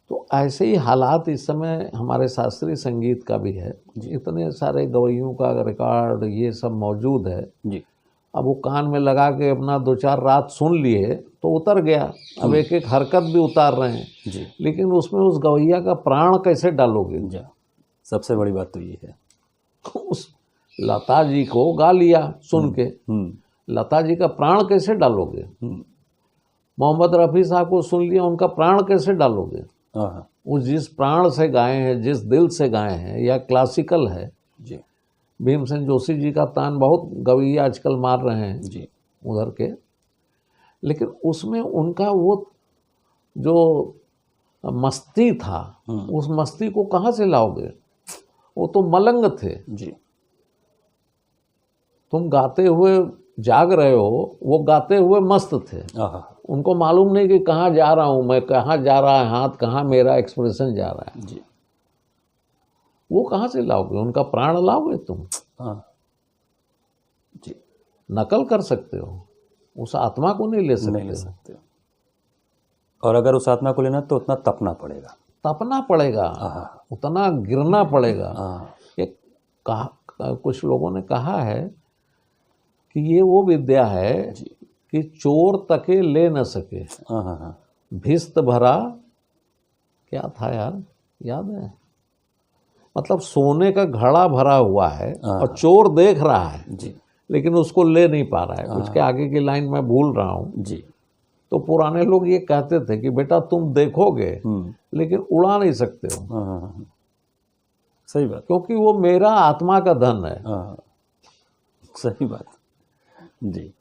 तो ऐसे ही हालात इस समय हमारे शास्त्रीय संगीत का भी है। इतने सारे गवैयों का रिकॉर्ड ये सब मौजूद है जी। अब वो कान में लगा के अपना 2-4 रात सुन लिए तो उतर गया। अब एक एक हरकत भी उतार रहे हैं जी। लेकिन उसमें उस गवैया का प्राण कैसे डालोगे? सबसे बड़ी बात तो ये है। उस लता जी को गा लिया सुन के, लता जी का प्राण कैसे डालोगे? मोहम्मद रफ़ी साहब को सुन लिया, उनका प्राण कैसे डालोगे? वो जिस प्राण से गाए हैं, जिस दिल से गाए हैं, या क्लासिकल है जी। भीमसेन जोशी जी का तान बहुत गवैया आजकल मार रहे हैं जी उधर के, लेकिन उसमें उनका वो जो मस्ती था, उस मस्ती को कहाँ से लाओगे? वो तो मलंग थे। जी। तुम गाते हुए जाग रहे हो, वो गाते हुए मस्त थे। आहा। उनको मालूम नहीं कि कहाँ जा रहा हूँ मैं, कहाँ जा रहा है हाथ, कहाँ मेरा एक्सप्रेशन जा रहा है। जी। वो कहाँ से लाओगे? उनका प्राण लाओगे तुम? हाँ जी। नकल कर सकते हो, उस आत्मा को नहीं ले सकते नहीं ले हो। सकते। और अगर उस आत्मा को लेना तो उतना तपना पड़ेगा। तपना पड़ेगा, आहा। उतना गिरना पड़ेगा। हाँ एक कुछ लोगों ने कहा है कि ये वो विद्या है जी। कि चोर तके ले न सके। हाँ हाँ हाँ। भिस्त भरा, क्या था यार, याद है? मतलब सोने का घड़ा भरा हुआ है और चोर देख रहा है जी। लेकिन उसको ले नहीं पा रहा है। उसके आगे की लाइन मैं भूल रहा हूँ। जी। तो पुराने लोग ये कहते थे कि बेटा तुम देखोगे लेकिन उड़ा नहीं सकते हो। हाँ हाँ हाँ। सही बात। क्योंकि वो मेरा आत्मा का धन है। हाँ सही बात। जी।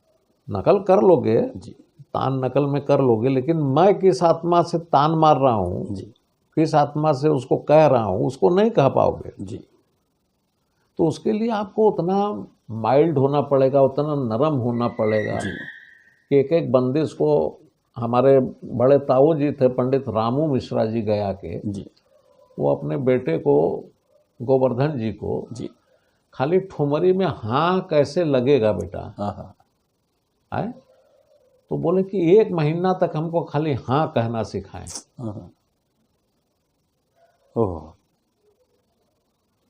नकल कर लोगे, जी। तान नकल में कर लोगे, लेकिन मैं किस आत्मा से तान मार रहा हूँ, जी। किस आत्मा से उसको कह रहा हूँ, उसको नहीं कह पाओगे। जी। तो उसके लिए आपको उतना माइल्ड होना पड़ेगा, उतना नरम होना पड़ेगा जी। कि एक एक बंदिश को। हमारे बड़े ताऊ जी थे, पंडित रामू मिश्रा जी गया के, जी। वो अपने बेटे को, गोवर्धन जी को, जी। खाली ठुमरी में हाँ कैसे लगेगा बेटा, हाँ हाँ। आए तो बोले कि 1 महीना तक हमको खाली हाँ कहना सिखाएं। हाँ हाँ। ओह।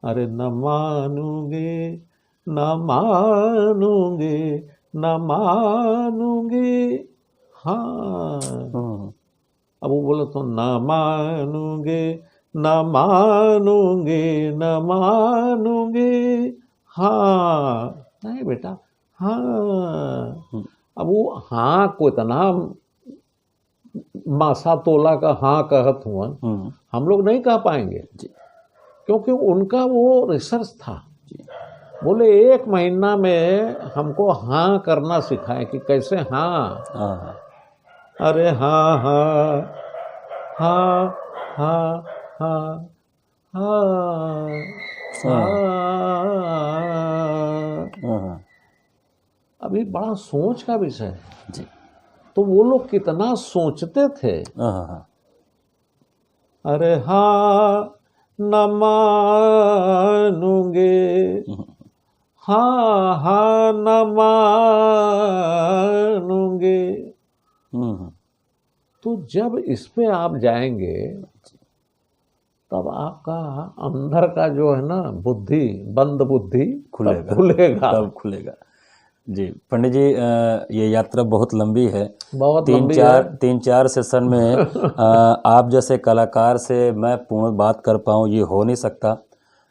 अरे न मानूंगे, न मानूंगे, न मानूंगे, हाँ। अब वो बोले तो न मानूंगे, न मानूंगे, न मानूंगे, हाँ। नहीं बेटा, हाँ। अब वो हाँ को इतना मासा तोला का हाँ कहत हुआ, हम लोग नहीं कह पाएंगे जी। क्योंकि उनका वो रिसर्च था। जी। बोले 1 महीना में हमको हाँ करना सिखाएं कि कैसे हाँ। हाँ। अरे हाँ हाँ हाँ हाँ हाँ हाँ हाँ। अभी बड़ा सोच का विषय है जी। तो वो लोग कितना सोचते थे। हाँ। अरे हाँ न मानूंगे, हाँ हाँ न मानूंगे। तो जब इस पे आप जाएंगे तब आपका अंदर का जो है ना बुद्धि, बंद बुद्धि खुलेगा। खुलेगा। तब खुलेगा। जी पंडित जी, ये यात्रा बहुत लंबी है, बहुत लंबी है। 3-4 सेशन में आप जैसे कलाकार से मैं पूर्ण बात कर पाऊँ ये हो नहीं सकता।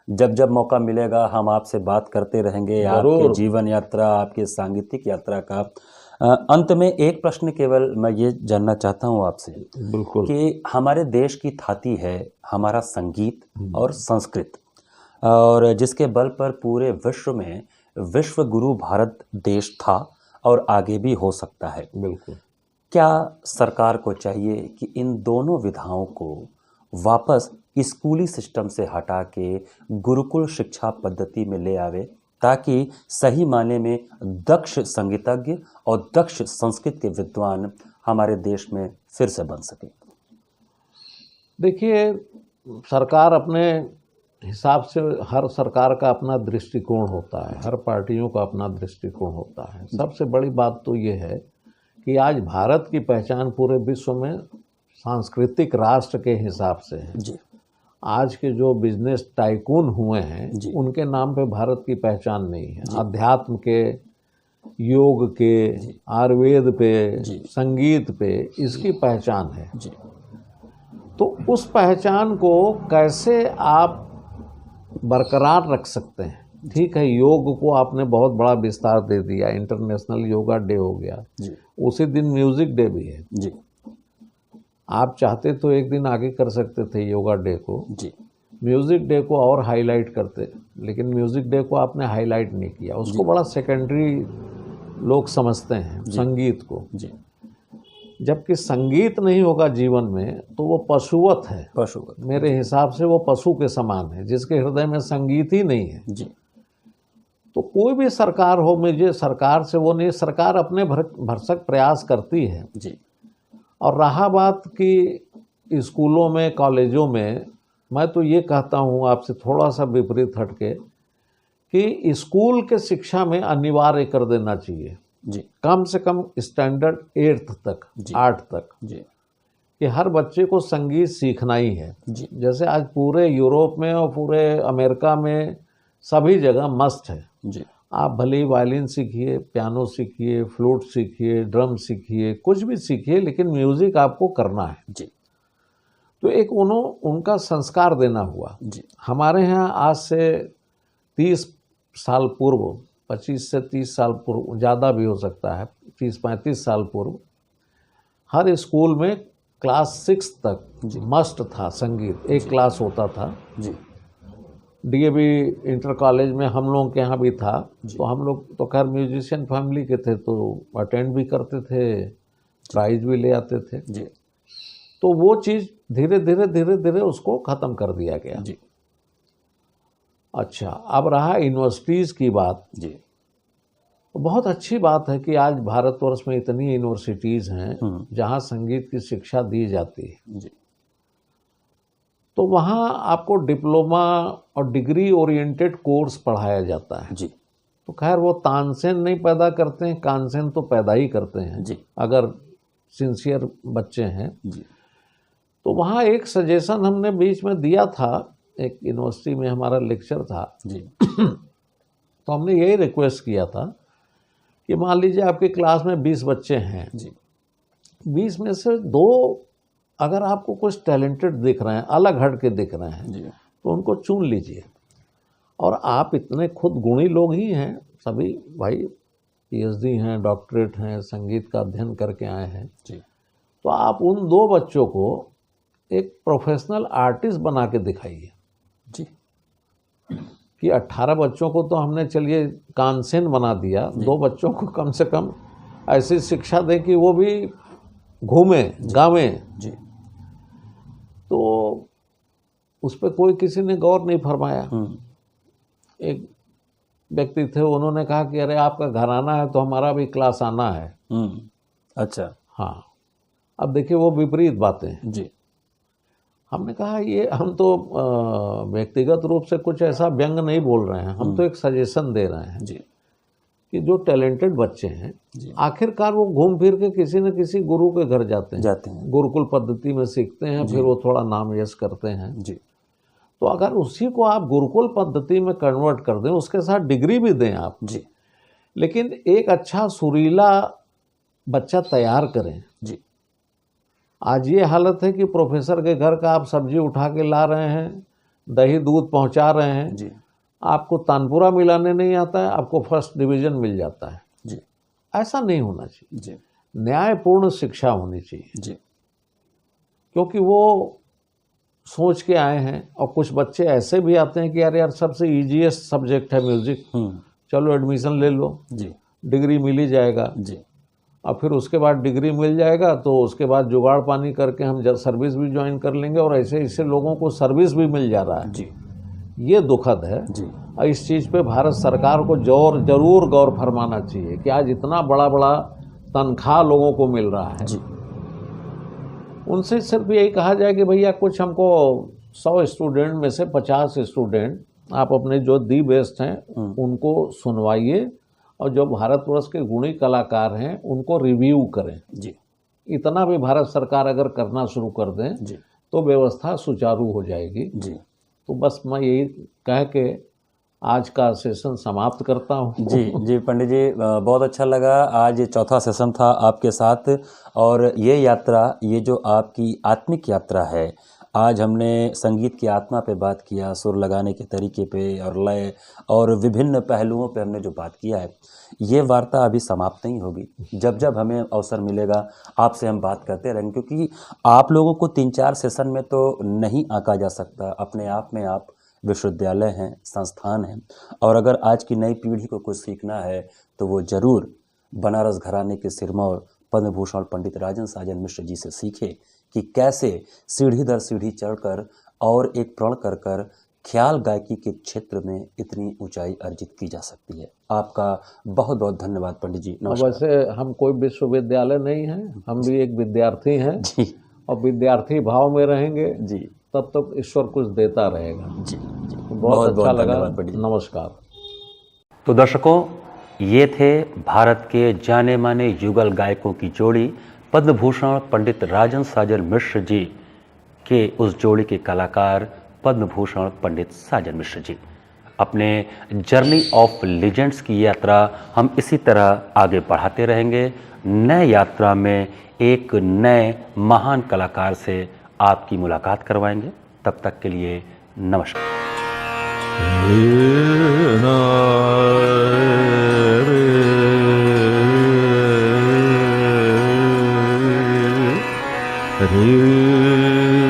जब जब मौका मिलेगा हम आपसे बात करते रहेंगे, आपके जीवन यात्रा, आपके सांगीतिक यात्रा का। अंत में एक प्रश्न केवल मैं ये जानना चाहता हूँ आपसे, बिल्कुल, कि हमारे देश की थाती है हमारा संगीत और संस्कृत, और जिसके बल पर पूरे विश्व में विश्व गुरु भारत देश था और आगे भी हो सकता है। बिल्कुल। क्या सरकार को चाहिए कि इन दोनों विधाओं को वापस स्कूली सिस्टम से हटा के गुरुकुल शिक्षा पद्धति में ले आवे, ताकि सही माने में दक्ष संगीतज्ञ और दक्ष संस्कृत के विद्वान हमारे देश में फिर से बन सके? देखिए, सरकार अपने हिसाब से, हर सरकार का अपना दृष्टिकोण होता है, हर पार्टियों का अपना दृष्टिकोण होता है। सबसे बड़ी बात तो ये है कि आज भारत की पहचान पूरे विश्व में सांस्कृतिक राष्ट्र के हिसाब से है। जी। आज के जो बिजनेस टाइकून हुए हैं उनके नाम पे भारत की पहचान नहीं है। अध्यात्म के, योग के, आयुर्वेद पे, संगीत पे इसकी पहचान है। जी। तो उस पहचान को कैसे आप बरकरार रख सकते हैं? ठीक है, योग को आपने बहुत बड़ा विस्तार दे दिया, इंटरनेशनल योगा डे हो गया, उसी दिन म्यूजिक डे भी है जी। आप चाहते तो एक दिन आगे कर सकते थे योगा डे को, जी। म्यूजिक डे को और हाईलाइट करते, लेकिन म्यूजिक डे को आपने हाईलाइट नहीं किया, उसको बड़ा सेकेंडरी लोग समझते हैं संगीत को। जी। जबकि संगीत नहीं होगा जीवन में तो वो पशुवत है। पशुवत, मेरे हिसाब से वो पशु के समान है जिसके हृदय में संगीत ही नहीं है। जी तो कोई भी सरकार हो, मुझे सरकार से वो नहीं, सरकार अपने भरसक प्रयास करती है। जी और रहा बात कि स्कूलों में, कॉलेजों में, मैं तो ये कहता हूँ आपसे थोड़ा सा विपरीत हटके कि स्कूल के शिक्षा में अनिवार्य कर देना चाहिए, जी कम से कम स्टैंडर्ड 8th तक, 8 तक, जी कि हर बच्चे को संगीत सीखना ही है। जी जैसे आज पूरे यूरोप में और पूरे अमेरिका में सभी जगह मस्ट है। जी आप भले ही वायलिन सीखिए, पियानो सीखिए, फ्लूट सीखिए, ड्रम सीखिए, कुछ भी सीखिए, लेकिन म्यूज़िक आपको करना है। जी तो एक उनका संस्कार देना हुआ। जी हमारे यहाँ आज से 30 साल पूर्व, 25 से 30 साल पूर्व, ज़्यादा भी हो सकता है, 30-35 साल पूर्व, हर स्कूल में क्लास 6 तक मस्ट था संगीत, एक क्लास होता था। जी डीएवी इंटर कॉलेज में हम लोग के यहाँ भी था। तो हम लोग तो खैर म्यूजिशियन फैमिली के थे, तो अटेंड भी करते थे, प्राइज भी ले आते थे। जी तो वो चीज़ धीरे धीरे उसको ख़त्म कर दिया गया। जी अच्छा, अब रहा यूनिवर्सिटीज़ की बात। जी तो बहुत अच्छी बात है कि आज भारतवर्ष में इतनी यूनिवर्सिटीज़ हैं जहाँ संगीत की शिक्षा दी जाती है। जी तो वहाँ आपको डिप्लोमा और डिग्री ओरिएंटेड कोर्स पढ़ाया जाता है। जी तो खैर वो तानसेन नहीं पैदा करते हैं, कानसेन तो पैदा ही करते हैं जी अगर सिंसियर बच्चे हैं। जी तो वहाँ एक सजेशन हमने बीच में दिया था, एक यूनिवर्सिटी में हमारा लेक्चर था। जी तो हमने यही रिक्वेस्ट किया था कि मान लीजिए आपकी क्लास में 20 बच्चे हैं, जी 20 में से 2 अगर आपको कुछ टैलेंटेड दिख रहे हैं, अलग हट के दिख रहे हैं, जी तो उनको चुन लीजिए। और आप इतने खुद गुणी लोग ही हैं, सभी भाई पीएचडी हैं, डॉक्टरेट हैं, संगीत का अध्ययन करके आए हैं। जी तो आप उन 2 बच्चों को एक प्रोफेशनल आर्टिस्ट बना के दिखाइए। जी कि 18 बच्चों को तो हमने चलिए कानसेन बना दिया, 2 बच्चों को कम से कम ऐसी शिक्षा दें कि वो भी घूमें, गावें। जी तो उस पर कोई किसी ने गौर नहीं फरमाया। एक व्यक्ति थे, उन्होंने कहा कि अरे आपका घर आना है तो हमारा भी क्लास आना है। अच्छा, हाँ, अब देखिए वो विपरीत बातें। जी हमने कहा ये हम तो व्यक्तिगत रूप से कुछ ऐसा व्यंग नहीं बोल रहे हैं, हम तो एक सजेशन दे रहे हैं जी कि जो टैलेंटेड बच्चे हैं, जी आखिरकार वो घूम फिर के किसी न किसी गुरु के घर जाते हैं, गुरुकुल पद्धति में सीखते हैं, फिर वो थोड़ा नाम यश करते हैं। जी तो अगर उसी को आप गुरुकुल पद्धति में कन्वर्ट कर दें, उसके साथ डिग्री भी दें आप, जी लेकिन एक अच्छा सुरीला बच्चा तैयार करें। जी आज ये हालत है कि प्रोफेसर के घर का आप सब्जी उठा के ला रहे हैं, दही दूध पहुंचा रहे हैं, जी आपको तानपुरा मिलाने नहीं आता है, आपको फर्स्ट डिवीज़न मिल जाता है। जी ऐसा नहीं होना चाहिए। जी न्यायपूर्ण शिक्षा होनी चाहिए, जी क्योंकि वो सोच के आए हैं। और कुछ बच्चे ऐसे भी आते हैं कि यार यार सबसे ईजीएस्ट सब्जेक्ट है म्यूज़िक, चलो एडमिशन ले लो, जी डिग्री मिल ही जाएगा। जी और फिर उसके बाद डिग्री मिल जाएगा तो उसके बाद जुगाड़ पानी करके हम सर्विस भी ज्वाइन कर लेंगे, और ऐसे ऐसे लोगों को सर्विस भी मिल जा रहा है। जी ये दुखद है। जी और इस चीज़ पे भारत सरकार को जरूर गौर फरमाना चाहिए कि आज इतना बड़ा बड़ा तनख्वाह लोगों को मिल रहा है। जी उनसे सिर्फ यही कहा जाए कि भैया कुछ हमको 100 स्टूडेंट में से 50 स्टूडेंट आप अपने जो दी बेस्ट हैं उनको सुनवाइए, और जो भारतवर्ष के गुणी कलाकार हैं उनको रिव्यू करें। जी इतना भी भारत सरकार अगर करना शुरू कर दें जी तो व्यवस्था सुचारू हो जाएगी। जी तो बस मैं यही कह के आज का सेशन समाप्त करता हूँ। जी जी पंडित जी, बहुत अच्छा लगा। आज चौथा सेशन था आपके साथ, और ये यात्रा, ये जो आपकी आत्मिक यात्रा है, आज हमने संगीत की आत्मा पे बात किया, सुर लगाने के तरीके पे और लय और विभिन्न पहलुओं पे हमने जो बात किया है, ये वार्ता अभी समाप्त नहीं होगी। जब जब हमें अवसर मिलेगा आपसे हम बात करते रहेंगे, क्योंकि आप लोगों को 3-4 सेशन में तो नहीं आंका जा सकता। अपने आप में आप विश्वविद्यालय हैं, संस्थान हैं, और अगर आज की नई पीढ़ी को कुछ सीखना है तो वो ज़रूर बनारस घराने के सिरमौर पद्म भूषण पंडित राजन साजन मिश्र जी से सीखे कि कैसे सीढ़ी दर सीढ़ी चढ़कर और एक प्रण कर कर ख्याल गायकी के क्षेत्र में इतनी ऊंचाई अर्जित की जा सकती है। आपका बहुत बहुत धन्यवाद पंडित जी। नमस्कार। वैसे हम कोई विश्वविद्यालय नहीं है, हम भी एक विद्यार्थी हैं जी और विद्यार्थी भाव में रहेंगे जी तब तक ईश्वर कुछ देता रहेगा। जी जी बहुत अच्छा लगा। धन्यवाद पंडित जी। नमस्कार। तो दर्शकों, ये थे भारत के जाने माने युगल गायकों की जोड़ी पद्म भूषण पंडित राजन साजन मिश्र जी के उस जोड़ी के कलाकार पद्म भूषण पंडित साजन मिश्र जी। अपने जर्नी ऑफ लीजेंड्स की यात्रा हम इसी तरह आगे बढ़ाते रहेंगे। नए यात्रा में एक नए महान कलाकार से आपकी मुलाकात करवाएंगे। तब तक के लिए नमस्कार। रे